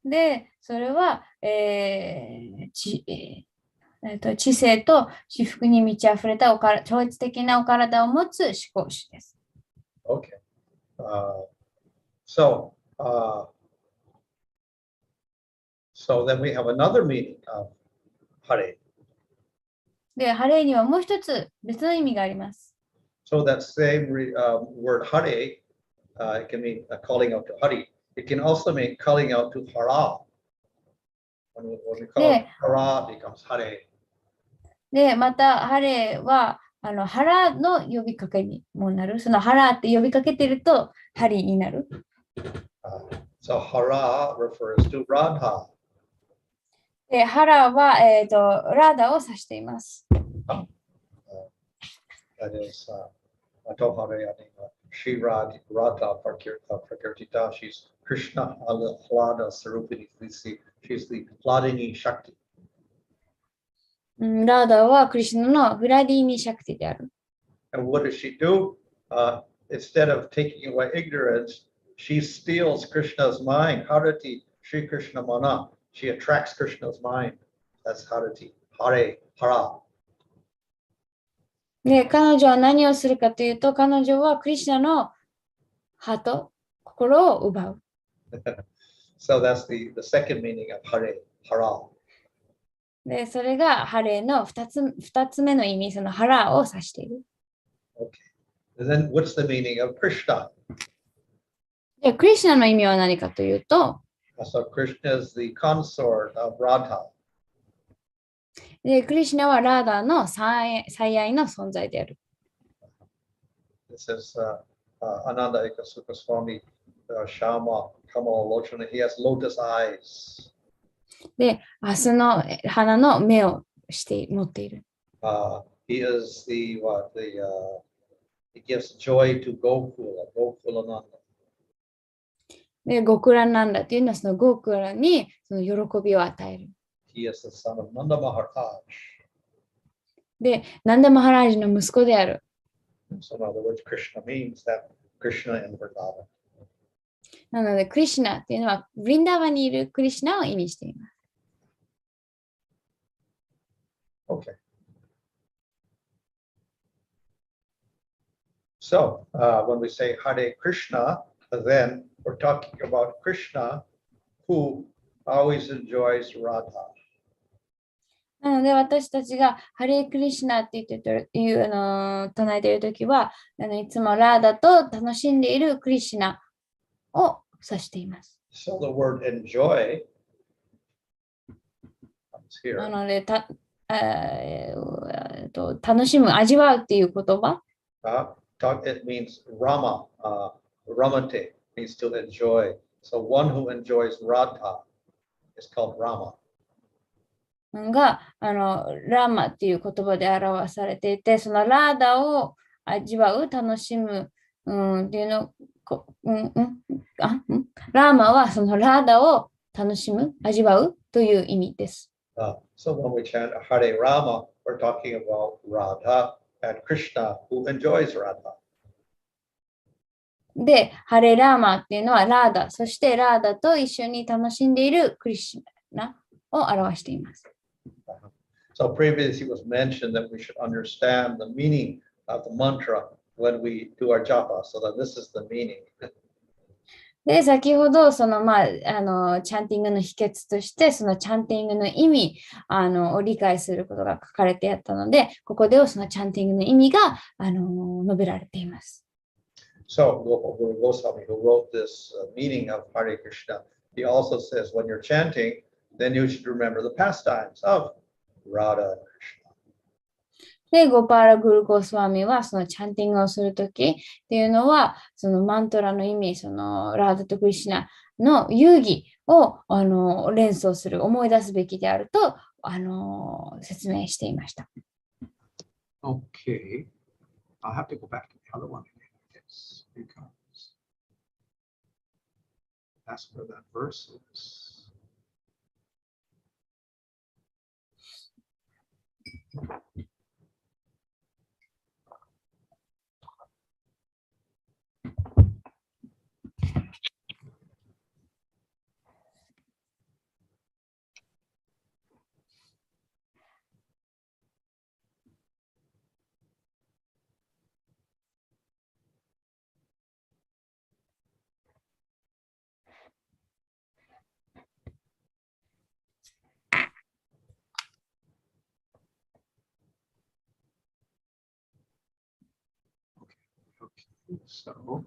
B: で、それは、知性と至福に満ち溢れた超越的なお体を持つ思考主です。
A: Okay. So then we have another meaning of Hare.
B: で、ハレにはもう一つ別の意味があります。
A: So that same word Hare, it can mean calling out to Hari. It can also mean calling out to Hara. When we call it Hara, it becomes Hare.
B: で、また、ハレは、腹の呼びかけにもなる。その腹って呼びかけてると、ハリになる。
A: So Hara refers to Radha.
B: で、腹は、ラーダを指しています。
A: That is, Tohare, Shri Radha Prakirtita. She's Krishna Hlada Sarupini. She's the Hladini Shakti.
B: ラーダはクリシュナのフラディーニ・シャクティである。
A: And what does she do? Instead of taking away ignorance, she steals Krishna's mind. Harati, Shri Krishna Mana. She attracts Krishna's mind. That's Harati. Hare, Hara.
B: で、彼女は何をするかというと、彼女はクリシュナのハート、心を奪う。
A: So that's the second meaning of Hare, Hara.
B: で、それがハレの2つ目の意味、そのハラを指している。
A: Okay. And then what's the meaning of Krishna?
B: で、クリシュナの意味は何かというと、
A: So Krishna is the consort of Radha.
B: で、クリシュナはラーダの最愛の存在である。
A: This is Ananda Ekasuka Swami Shama Kamal Lochana. He has lotus eyes.
B: で、明日の花の目を持っている。
A: He is he gives joy to Gokulananda.
B: で、ゴクラなんだというのはそのゴクラにその喜びを与える。
A: He is the son of Nanda Maharaj.
B: で、ナンダマハラージの息子である。
A: So in other words, Krishna means that Krishna in Vrindavan.
B: なので、クリシュナっていうのは、ブリンダーバにいるクリシュナを意味しています。
A: Okay. So when we say Hare Krishna, then we're talking about Krishna who always enjoys Radha.
B: なので、私たちがハレークリシュナって言って唱えているときは、いつもラーダと楽しんでいるクリシュナを指しています。
A: So the word enjoy comes here.
B: なので、楽しむ、味わうっていう言葉。
A: It means Rama. Ramate means to enjoy. So one who enjoys Radha is called Rama.
B: がラーマっていう言葉で表されていて、そのラーダを味わう、楽しむ、っていうの、ラーマはそのラーダを楽しむ、味わうという意味です。
A: So when we chant Hare Rama, we're talking about Radha and Krishna who enjoys Radha.
B: で、ハレラーマっていうのはラーダ、そしてラーダと一緒に楽しんでいるクリシュナを表しています。
A: So previously it was mentioned that we should understand the meaning of the mantra when we do our japa. So that this is the meaning.
B: で、先ほどそのチャンティングの秘訣として、そのチャンティングの意味を理解することが書かれてあったので、ここではそのチャンティングの意味が述べられています。
A: So Guru Goswami, who wrote this meaning of Hare Krishna, he also says when you're chanting, then you should remember the pastimes of Radha and Krishna.
B: で、ゴパーラ・グルコスワミはそのチャンティングをするときっていうのは、そのマントラの意味、そのラーダとクリシュナの遊戯を連想する、思い出すべきであると説明していました。
A: Okay. I'll have to go back to the other one again, I guess, because that's where that verse is. Okay, so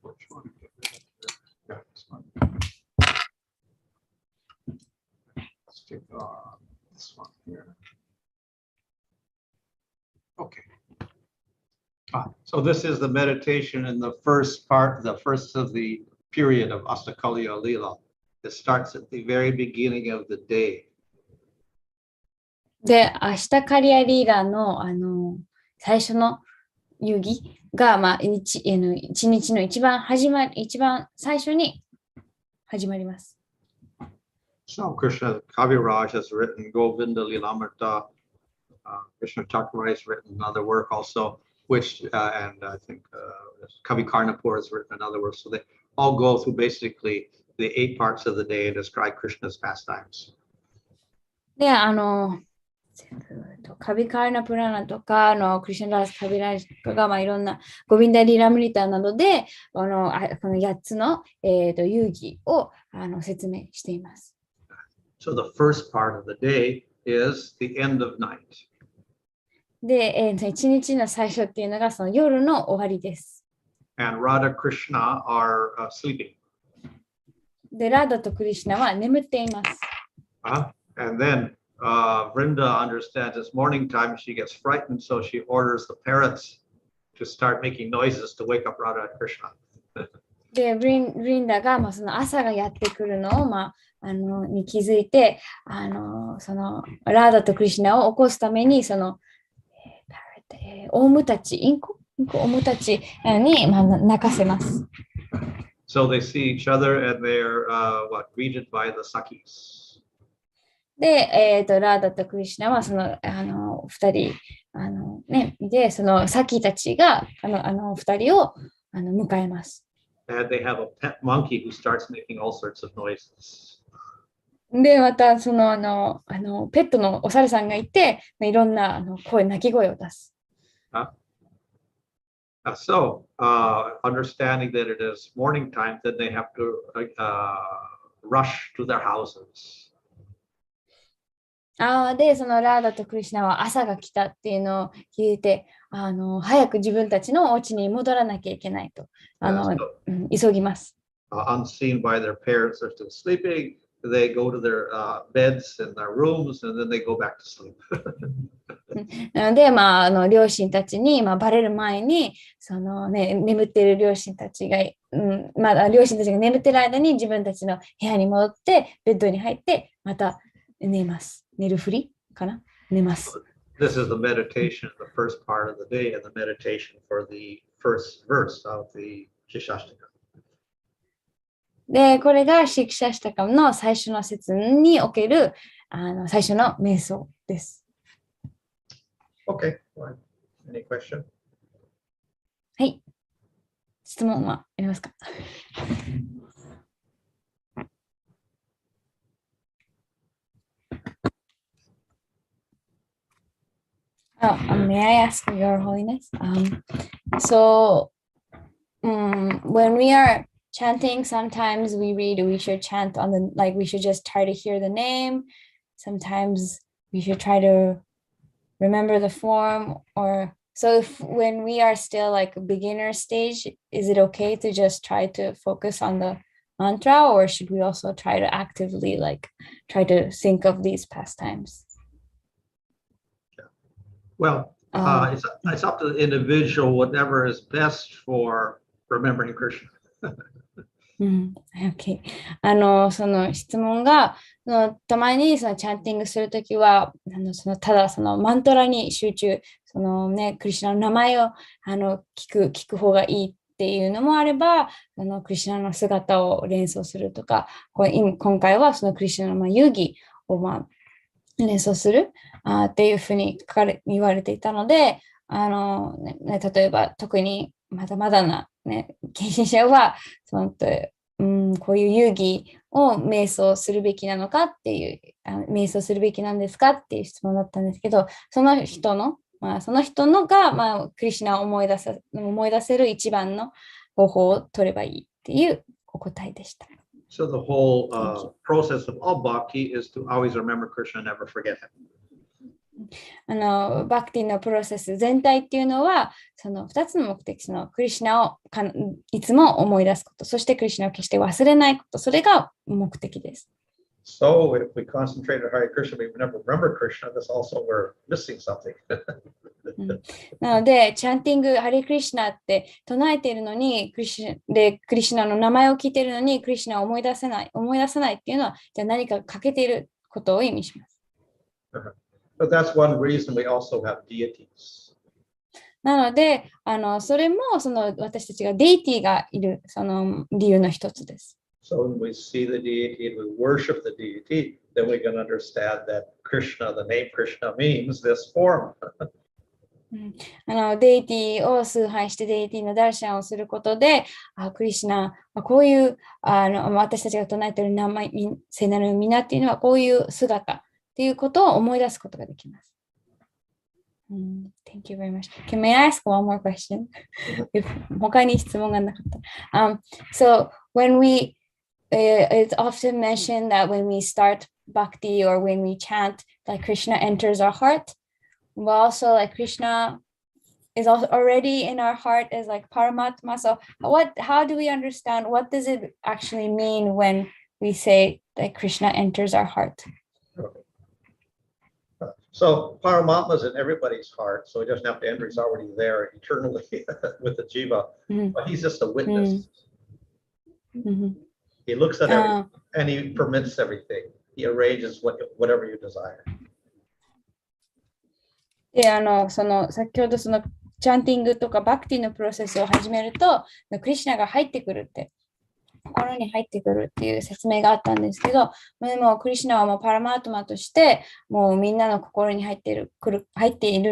A: which one? Yeah, this one. Let's take this one here. Okay. So this is the meditation in the first part, the first of the period of Astakaliya Leela. It starts at the very beginning of the day.
B: で、明日カリアリーラーの、最初の遊戯が、一日の一番最初に始まります。
A: So Krishna Kaviraj has written Govinda Lilamrita. Krishna Thakur has written another work also, which and I think Kavi Karnapur has written another work. So they all go through basically the 8 parts of the day and describe Krishna's pastimes.
B: で、カビカーナプラナとかクリシャンダース・カビラージとかが、いろんなゴビンダ・リラムリタなどでこの8つの、遊戯を説明しています。
A: So the first part of the day is the end of night.
B: で、一日の最初っていうのがその夜の終わりです。
A: And Radha Krishna are sleeping.
B: で、ラーダとクリシュナは眠っています。
A: And then Vrinda understands it's morning time. She gets frightened, so she orders the parrots to start making noises to wake up Radha and Krishna.
B: で、ブリンダが、その朝がやってくるのを、に気づいて、そのラーダとクリシュナを起こすために、その、オウムたち、インコオウムたちに、泣かせます。
A: So they see each other and they're greeted by the Sakis.
B: で、ラーダとクリシュナはその2人でそのサキたちが2人を迎えます。
A: And they have a pet monkey who starts making all sorts of noises.
B: で、またそのペットのお猿さんがいて、いろんな鳴き声を出す。
A: So, understanding that it is morning time, then they have to rush to their houses.
B: で、そのラーダとクリシュナは朝が来たっていうのを聞いて、早く自分たちのお家に戻らなきゃいけないと、急ぎます。
A: Unseen by their parents, they're still sleeping. They go to their beds in their rooms, and then they go back to sleep.
B: なので、両親たちに、バレる前に、眠っている両親たちが、両親たちが眠っている間に自分たちの部屋に戻って、ベッドに入って、また寝ます。寝るふりかな？寝ます。
A: This is the meditation, the first part of the day, and the meditation for the first verse of the Siksaastaka.
B: で、これがシクシャシタカの最初の節における最初の瞑想です。
A: Okay. Any question?
B: はい。質問はありますか？May I ask Your Holiness? When we are chanting, sometimes we should chant on we should just try to hear the name. Sometimes we should try to remember the form, or so if when we are still like beginner stage, is it okay to just try to focus on the mantra, or should we also try to actively like try to think of these pastimes?
A: Well, it's up to the individual, whatever is best for remembering Krishna.
B: OK。その質問が、たまにそのチャンティングするときは、ただそのマントラに集中、そのね、クリシュナの名前を聞く方がいいっていうのもあれば、クリシュナの姿を連想するとか、今回はそのクリシュナの遊戯を連想するっていうふうに言われていたので、例えば特にまだまだな、ね、献身者はこういう遊戯を瞑想するべきなのかっていう、瞑想するべきなんですかっていう質問だったんですけど、その人のが、クリシュナを思い出せる一番の方法を取ればいいっていうお答えでした。
A: So the whole process of all bhakti is to always remember Krishna and never forget him.
B: バクティのプロセス全体っていうのは、その2つの目的、そのクリシュナをいつも思い出すこと、そしてクリシュナを決して忘れないこと、それが目的です。
A: So if we concentrate on Hare Krishna, we never remember Krishna, that's also we're missing something.
B: なので、チャンティング、ハレクリシュナって唱えているのに、クリシュナの名前を聞いているのに、クリシュナを思い出さないっていうのは、じゃあ何か欠けていることを意味します。
A: But that's one reason we also have deities.
B: なので、それもその私たちがデイティがいるその理由の一つです。
A: So when we see the deity and we worship the deity, then we can understand that Krishna, the name Krishna means this form.
B: デイティを崇拝してデイティのダルシャンをすることで、クリシュナ、こういう私たちが唱えている名前、聖なる皆っていうのはこういう姿っていうことを思い出すことができます。Thank you very much. Can I ask one more question? 他に質問がなかった。So when it's often mentioned that when we start bhakti or when we chant, like Krishna enters our heart, but also like Krishna is also already in our heart as like Paramatma. So how do we understand, what does it actually mean when we say that Krishna enters our heart?
A: So Paramatma is in everybody's heart, so he doesn't have to enter, he's already there eternally with the jiva, but he's just a witness. He looks at everything and he permits everything. He arranges whatever you desire.
B: で、先ほどそのチャンティングとかバクティのプロセスを始めると、クリシュナが入ってくるって、心に入ってくるっていう説明があったんですけど、でもクリシュナはもうパラマートマとして、もうみんなの心に入っている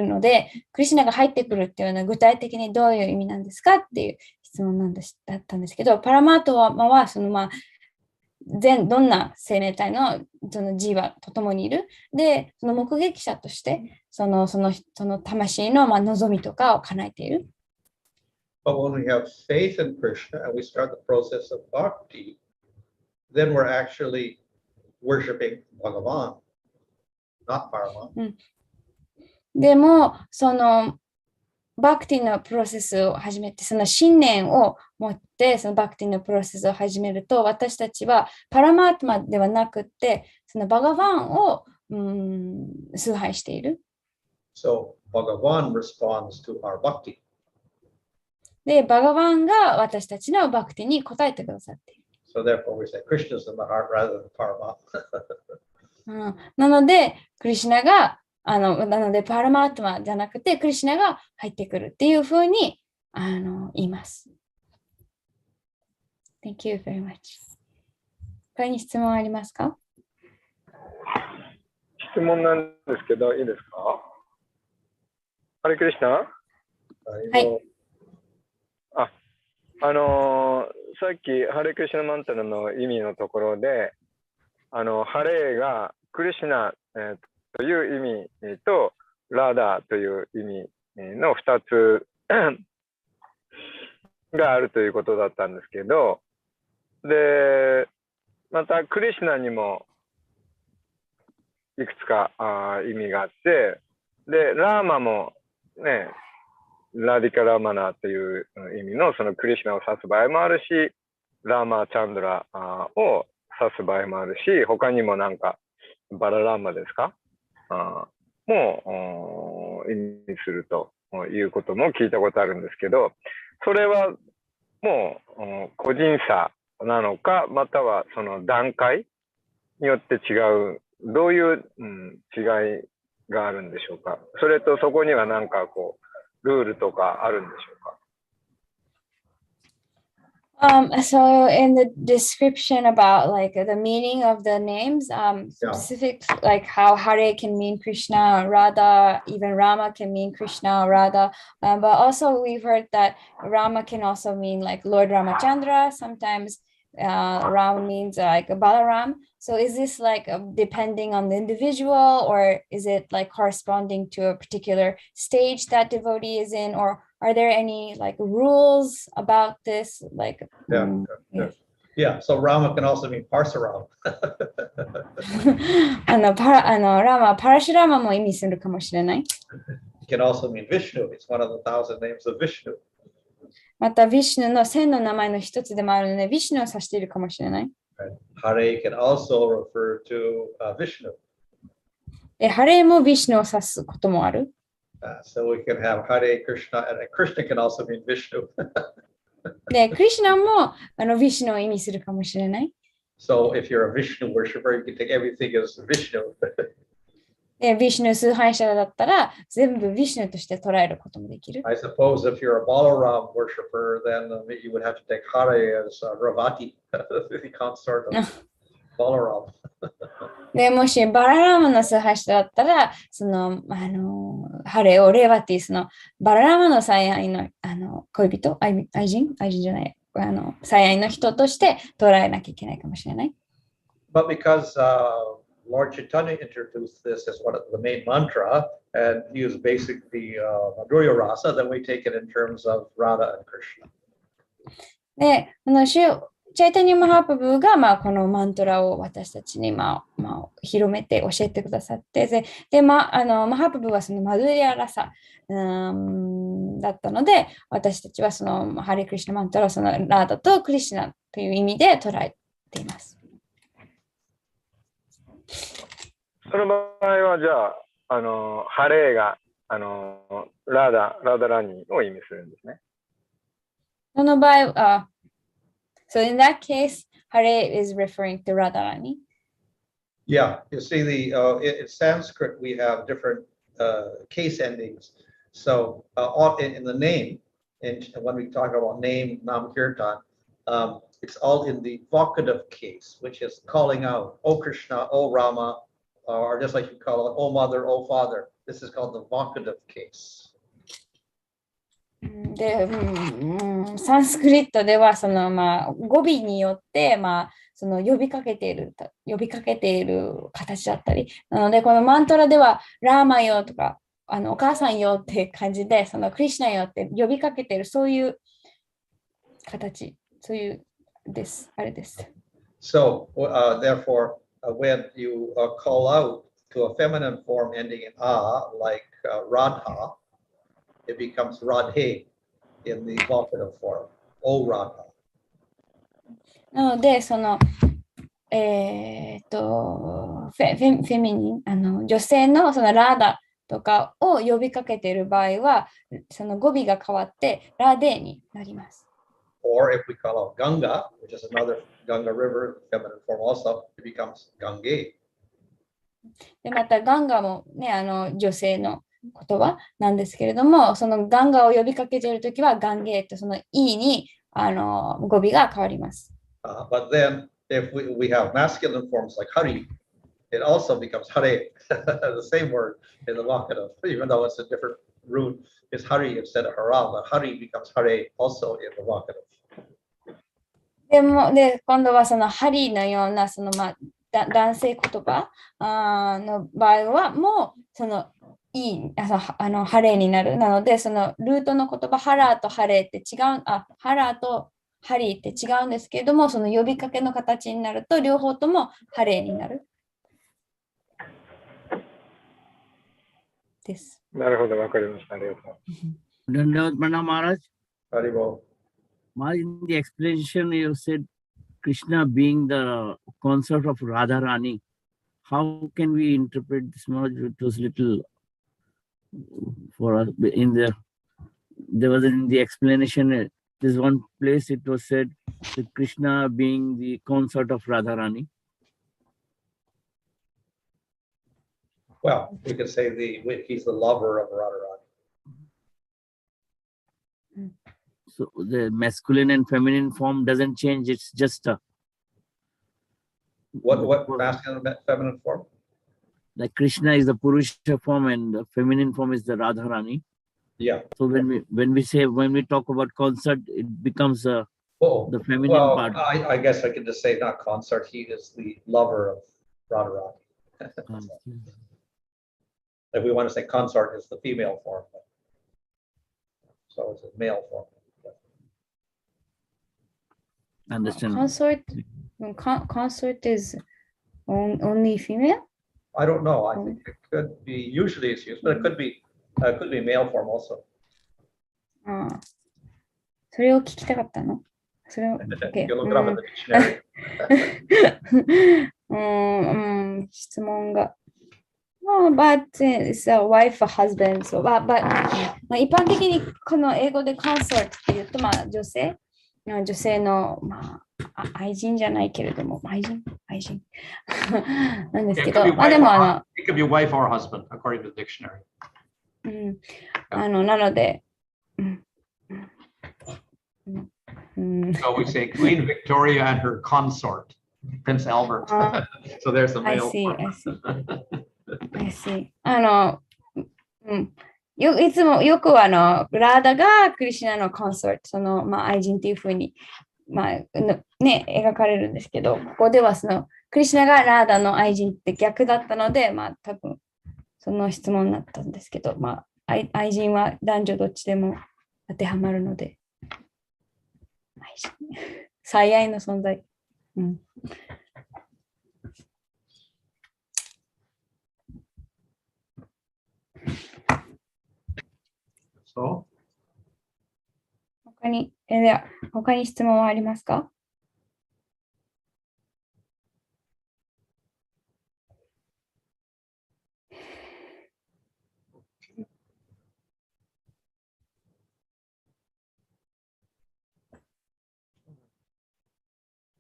B: ので、クリシュナが入ってくるっていうのは具体的にどういう意味なんですかっていう質問だったんですけど、パラマートマはそのどんな生命体のそのジーバと共にいる。で、その目撃者として、その魂の望みとかを叶えている。
A: But when we have faith in Krishna and we start the process of bhakti, then we're actually worshiping Bhagavan, not Paramatma.
B: でも、そのバクティのプロセスを始めて、その信念を持って、そのバクティのプロセスを始めると、私たちはパラマートマではなくて、そのバガバンを崇拝している。
A: So Bhagavan responds to our bhakti.
B: で、バガバンが私たちのバクティに答えてくださっている。
A: So therefore we say Krishna is in the heart rather than Paramatma.
B: なので、クリシュナがなので、パラマートマじゃなくて、クリシュナが入ってくるっていうふうに言います。Thank you very much. 他に質問ありますか？
C: 質問なんですけど、いいですか？ハレクリシュナ？
B: はい。
C: さっきハレクリシュナマンタラの意味のところで、ハレがクリシュナ、という意味とラダという意味の2つがあるということだったんですけど、で、またクリシュナにもいくつか意味があって、で、ラーマもね、ラディカ・ラーマナという意味のそのクリシュナを指す場合もあるし、ラーマ・チャンドラを指す場合もあるし、他にもなんかバララーマですかも意味するということも聞いたことあるんですけど、それはもう個人差なのか、またはその段階によって違う、どういう、違いがあるんでしょうか。それとそこにはなんかこう、ルールとかあるんでしょうか。
B: So in the description about like the meaning of the names, specific like how Hare can mean Krishna, Radha, even Rama can mean Krishna, Radha. But also we've heard that Rama can also mean like Lord Ramachandra. Sometimes Ram means like Balaram. So is this like depending on the individual, or is it like corresponding to a particular stage that devotee is in, or are there any like rules about this? Like
A: yeah. So Rama can also mean Parsaram.
B: ラマ、パラシュラマも意味するかもしれない。
A: It can also mean Vishnu. It's one of the 1,000 names of Vishnu.
B: また、ヴィシュヌの1000の名前の一つでもあるので、ヴィシュヌを指しているかもしれない。
A: Hare can also refer to Vishnu.
B: ハレもヴィシュヌを指すこともある。
A: So we can have Hare Krishna, and Krishna can also mean Vishnu.
B: で、クリシュナもヴィシュヌを意味するかもしれない。
A: So if you're a Vishnu worshiper, you can take everything as Vishnu.
B: で、ヴィシュヌ崇拝者だったら全部ヴィシュヌとして捉えることもできる。
A: I suppose if you're a Balaram worshiper, then you would have to take Hare as Ravati, the consort of Balaram.
B: で、もしバララーマの崇拝者だったら、その、ハレをレーバティスのバララーマの最愛の、恋人、愛人じゃない、最愛の人として捉えなきゃいけないかもしれない。
A: But because Lord Chaitanya introduced this as one of the main mantra, and he was basically Madhurya Rasa, then we take it in terms of Radha and Krishna.
B: で、チャイタニア・マハプブが、このマントラを私たちに、広めて教えてくださって、で、マハプブはそのマドゥリア・ラサだったので、私たちはそのハリ・クリシュナ・マントラをそのラーダとクリシュナという意味で捉えています。
C: その場合はじゃあ、ハレーがラダラニを意味するんですね。
B: その場合は、So in that case, Hare is referring to Radharani.
A: Yeah, you see, in Sanskrit we have different case endings. So in the name, and when we talk about name Nam Kirtan, it's all in the vocative case, which is calling out, "O Krishna, O Rama," or just like you call it, "O Mother, O Father." This is called the vocative case.
B: で、サンスクリットではその、語尾によって、その呼びかけている形だったり、なのでこのマントラではラーマよとかお母さんよって感じで、そのクリシュナよって呼びかけている、そういう形、そういうあれです。
A: So therefore, when you call out to a feminine form ending in a, like Radha, it becomes Radhe in the vocative form, O Radha.
B: なので、その、フェミニン、女性のそのラーダとかを呼びかけている場合は、その語尾が変わってラーデーになります。
A: Or if we call out Ganga, which is another Ganga river, feminine form also, it becomes Gange.
B: で、またガンガもね、女性の言葉なんですけれども、そのガンガを呼びかけているときはガンゲーとその E に語尾が変わります。
A: But then if we have masculine forms like Hari, it also becomes Hare, the same word in the vocative, even though it's a different root, it's Hari instead of Hara, but Hari becomes Hare also in the vocative.
B: で、今度はそのハリーのようなその、男性言葉の場合はもうそのハレーになる。なので、そのルートの言葉、ハラーとハレーって違う、ハラーとハリーって違うんですけれども、その呼びかけの形になると、両方ともハレーになる。です。
C: なるほど、わかりました。ありがとう。
D: Dandavad Pranam Maharaj.
A: Haribol.
D: Maharaj, in the explanation you said Krishna being the consort of Radharani. How can we interpret this, Maharaj? It was little for us in there was in the explanation. This one place it was said that Krishna being the consort of Radharani.
A: Well, we could say he's the lover of Radharani.
D: So the masculine and feminine form doesn't change. It's just
A: What masculine and feminine form?
D: like Krishna is the Purusha form and the feminine form is the Radharani.
A: Yeah.
D: So when we talk about consort, it becomes the feminine
A: well,
D: part.
A: I guess I could just say not consort. He is the lover of Radharani. If we want to say consort is the female form, so it's a male form.
D: Understand?
B: Consort is only female?
A: I don't know. I think it could be, usually it's used, but it could be male form also.
B: それを聞きたかったの？それを、
A: You look it up in the dictionary.
B: 質問が。But it's a wife, a husband. So, but 一般的にこの英語で consort って言うと、女性の、愛人じゃないけれども、愛人なんですけど、でも
A: it could be wife or husband according to the dictionary.
B: なので、
A: So we say Queen Victoria and her consort, Prince Albert. So there's the male.
B: I see. いつもよくラーダがクリシュナのコンソート、その、愛人っていうふうに、描かれるんですけど、ここではクリシュナがラーダの愛人って逆だったので、多分その質問になったんですけど、愛人は男女どっちでも当てはまるので、最愛の存在。
A: So?
B: 他に質問はありますか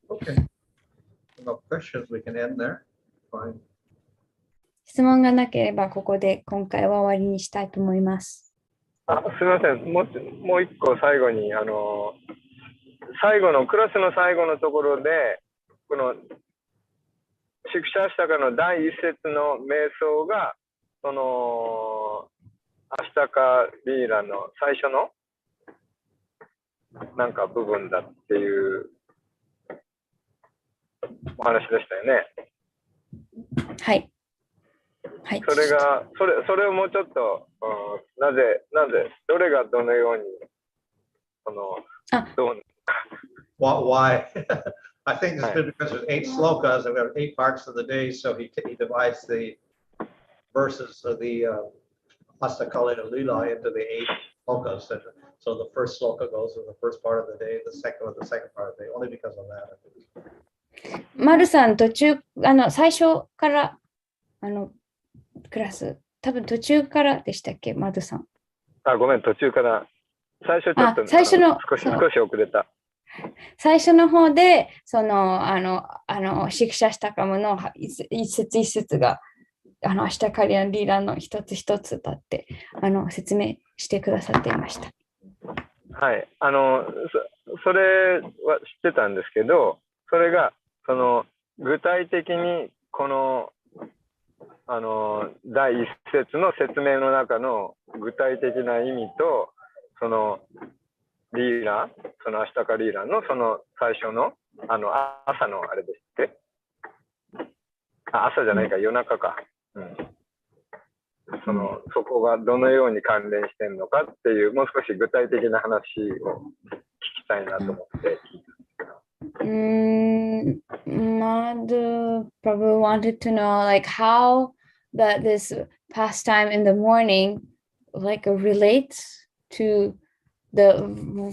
B: ？Okay.
A: No questions, we can end there. Fine.
B: 質問がなければここで今回は終わりにしたいと思います。
C: すみません、もう一個最後に、クラスの最後のところで、このシクシャシタカの第一節の瞑想が、そのアシタカリーラの最初のなんか部分だっていうお話でしたよね。
B: はい。はい、
C: それをもうちょっと、なぜ、どれがどのように、どう
A: Why? I think it's good because there's 8 slokas and we have 8 parts of the day, so he divides the verses of the Astakalina Lila into the 8 slokas. And so the first sloka goes in the first part of the day, the second part of the day, only because of that.
B: マルさん、途中、最初から、クラス、多分途中からでしたっけ、マルさん。
C: ごめん、途中から。最初ちょっと、
B: 最初の
C: 少し遅れた。
B: 最初の方で、シクシャシタカムの一節一節が、アシタカリアンリーラの一つ一つだって、説明してくださっていました。
C: はい。それは知ってたんですけど、それが、具体的に、この、第一節の説明の中の具体的な意味と、そのリーラ、そのアシタカリーラのその最初の、朝のあれですって朝じゃないか、夜中か。そこがどのように関連してるのかっていう、もう少し具体的な話を聞きたいなと思って聞いたんですけど。
B: Madhu Prabhu wanted to know like how that this pastime in the morning like relates to the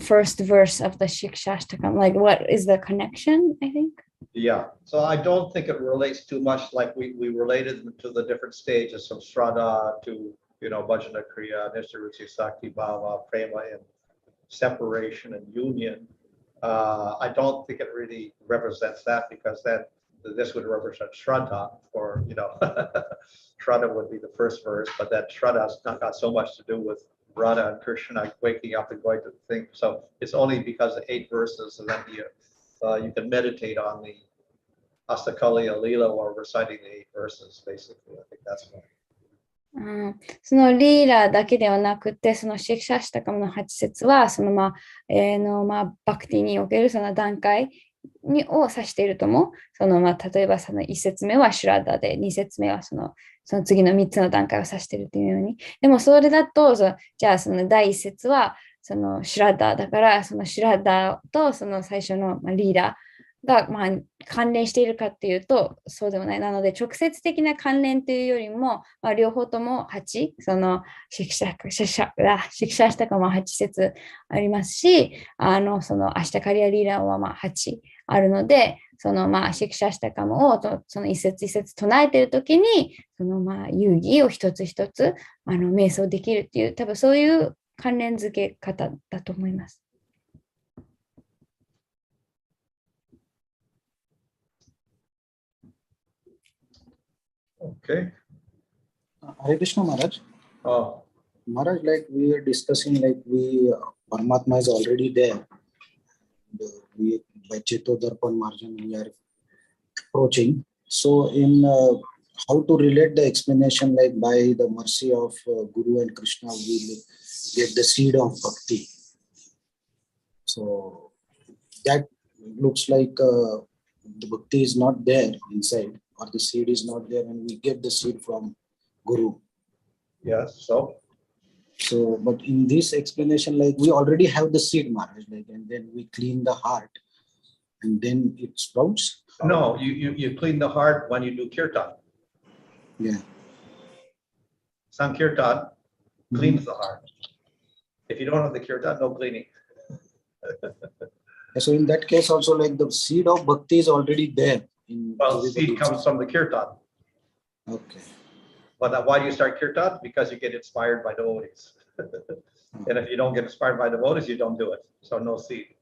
B: first verse of the Siksaastaka? Like, what is the connection, I think?
A: Yeah, so I don't think it relates too much like we related them to the different stages from Shraddha to, Bhajana Kriya, Nishtaruchi, Sakti, Bhava, Prema, and separation and union. I don't think it really represents that because then this would represent Shraddha, or, Shraddha would be the first verse, but that Shraddha has not got so much to do with Radha and Krishna waking up and going to think. So it's only because of 8 verses, and then you can meditate on the Astakaliya Leela while reciting the 8 verses, basically. I think that's what.
B: そのリーラだけではなくて、そのシクシャシタカムの8節は、そのバクティにおけるその段階を指しているとも、例えばその1節目はシュラッダで、2節目はその次の3つの段階を指しているというように。でもそれだと、じゃあその第1節はそのシュラッダだから、そのシュラッダとその最初のリーラが関連しているかっていうとそうでもない。なので直接的な関連というよりも、両方とも8、そのシクシャシタカも8節ありますし、そのアシタカリアリーラは8あるので、そのシクシャシタカムをその一節一節唱えているときに、その遊戯を一つ一つ瞑想できるっていう、多分そういう関連付け方だと思います。
A: Okay.
E: Hare Krishna Maharaj.
A: Oh.
E: Maharaj, like we are discussing, like Paramatma is already there. We by Chetodarpan Marjan we are approaching. So in how to relate the explanation, like by the mercy of Guru and Krishna, we get the seed of bhakti. So that looks like the bhakti is not there inside, or the seed is not there, and we get the seed from Guru.
A: Yes, so?
E: So, but in this explanation, like we already have the seed, Maharaj, like, and then we clean the heart, and then it sprouts.
A: No, you clean the heart when you do kirtan.
E: Yeah.
A: Sankirtan cleans the heart. If you don't have the kirtan, no cleaning.
E: So in that case, also like the seed of bhakti is already there.
A: Well, the seed comes from the kirtan.
E: Okay.
A: But why do you start kirtan? Because you get inspired by devotees. And if you don't get inspired by devotees, you don't do it. So no seed.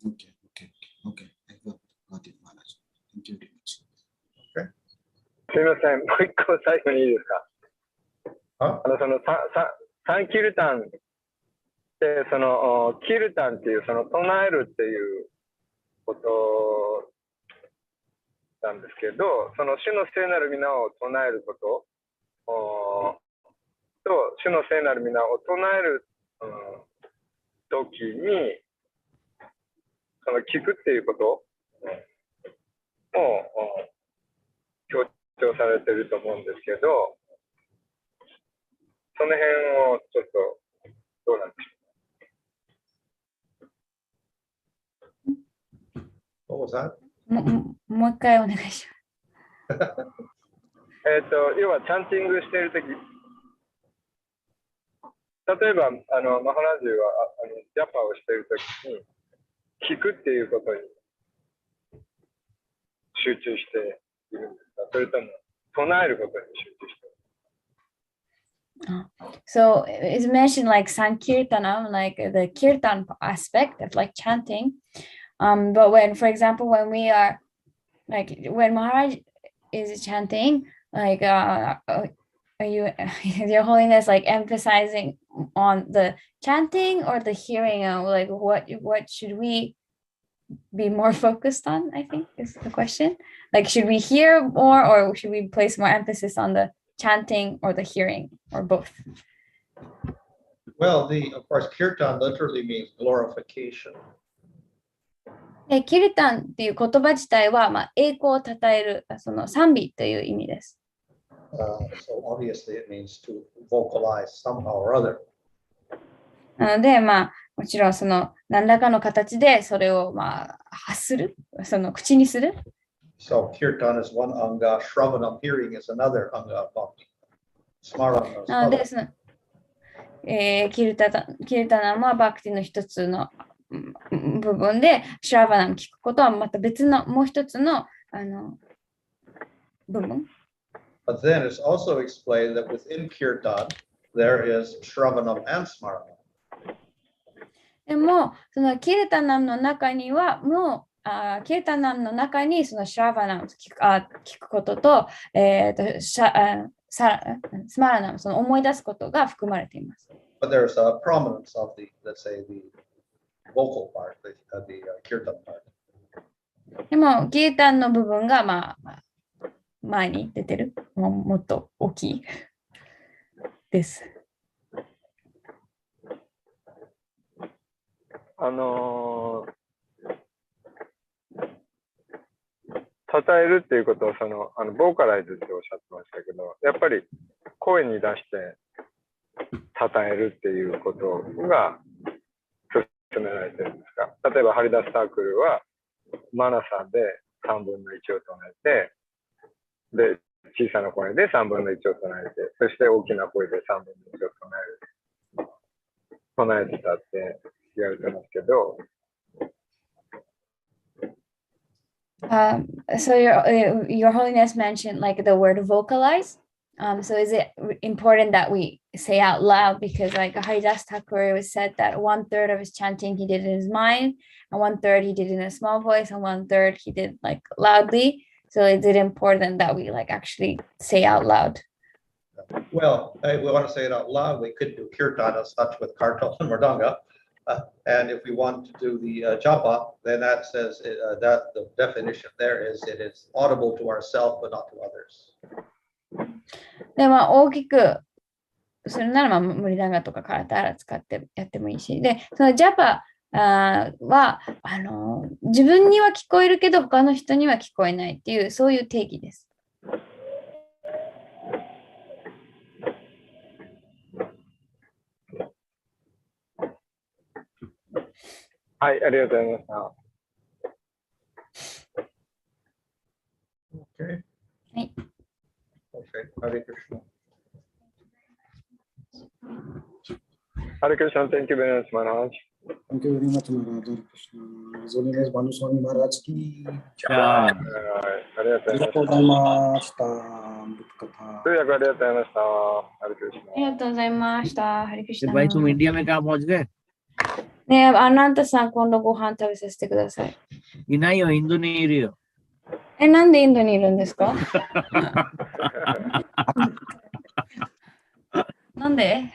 E: Okay. I got it, Maharaj. Thank you very much.
A: Okay.
C: すみません、もう一個最後にいいですか。そのサンキルタンって、そのキルタンっていうその唱えるっていうことなんですけど、その主の聖なる皆を唱えることと主の聖なる皆を唱える時にその聞くっていうことを強調されてると思うんですけど、その辺をちょっとどうなんでしょう。
A: What was that?
B: もう一回お願いします。
C: 要はチャンティングしているとき、例えばマハラジュはジャパをしているときに聞くっていうことに集中しているんですか、それとも唱えることに集中している。
B: So it's mentioned like Sankirtanam, like the kirtan aspect of like chanting. But when, for example, when we are like when Maharaj is chanting, like are you, Your Holiness, like emphasizing on the chanting or the hearing? Like what should we be more focused on? I think is the question. Like, should we hear more, or should we place more emphasis on the chanting or the hearing, or both?
A: Well, of course, kirtan literally means glorification.
B: で、キルタンっていう言葉自体は、栄光を称える、その賛美という意味です。
A: So obviously it means to vocalize somehow or other.
B: なので、もちろんその何らかの形でそれを発する、その口にする。
A: So kirtan is one anga, shravanam, hearing is another anga of bhakti. Smaranam is
B: なので、
A: other.
B: そのキルタナムはバクティの一つの部分で、シュラバナム聞くことはまた別のもう一つの部分。
A: But then it's also explained that within Kirtan, there is Shravanam and Smaranam.
B: でも、そのキルタナムの中には、キルタナムの中にそのシュラバナム聞くことと、スマラナム、その思い出すことが含まれています。
A: But there's a prominence of the, let's say, the vocal part, the Kirtan part.
B: でも、キルタンの部分が、前に出てる。もっと大きいです。
C: 称えるっていうことをボーカライズっておっしゃってましたけど、やっぱり声に出して称えるっていうことが進められてるんですか。例えばハリダスサークルはマナサで3分の1を唱えて、で小さな声で3分の1を唱えて、そして大きな声で3分の1を唱えてたって言われてますけど。
B: So your Holiness mentioned like the word vocalize. So is it important that we say out loud? Because like Haridas Thakur said that 1/3 of his chanting he did in his mind, and 1/3 he did in a small voice, and 1/3 he did like loudly. So is it important that we like actually say out loud?
A: Well, we want to say it out loud. We could do kirtan as such with kartal and mridanga. And if we want to do the japa, then that says that the definition there is it is audible to ourselves but not to others.
B: で、大きくするならムリダンガとかカラタラ使ってやってもいいし、で、そのジャパは自分には聞こえるけど他の人には聞こえないっていうそういう定義です。
C: はい、ありがとうございました。
A: Okay.
B: はい。
A: Okay. Hare Krishna.
C: Hare Krishna, thank you very much, Maharaj.
E: Thank you very much, Maharaj. Hare Krishna. His Holiness Bhanu Swami Maharaj ki.
C: はい、ありがとうございました。通訳ありがとうございました。ハレクリシナ。
B: ありがとうございました。ハレクリシナ。
D: भाई तुम इंडिया में कहाँ पहुंच गए?
B: ねえ、アナンタさん、今度ご飯食べさせてください。
D: いないよ、インドにいるよ。
B: なんでインドにいるんですか？なんで？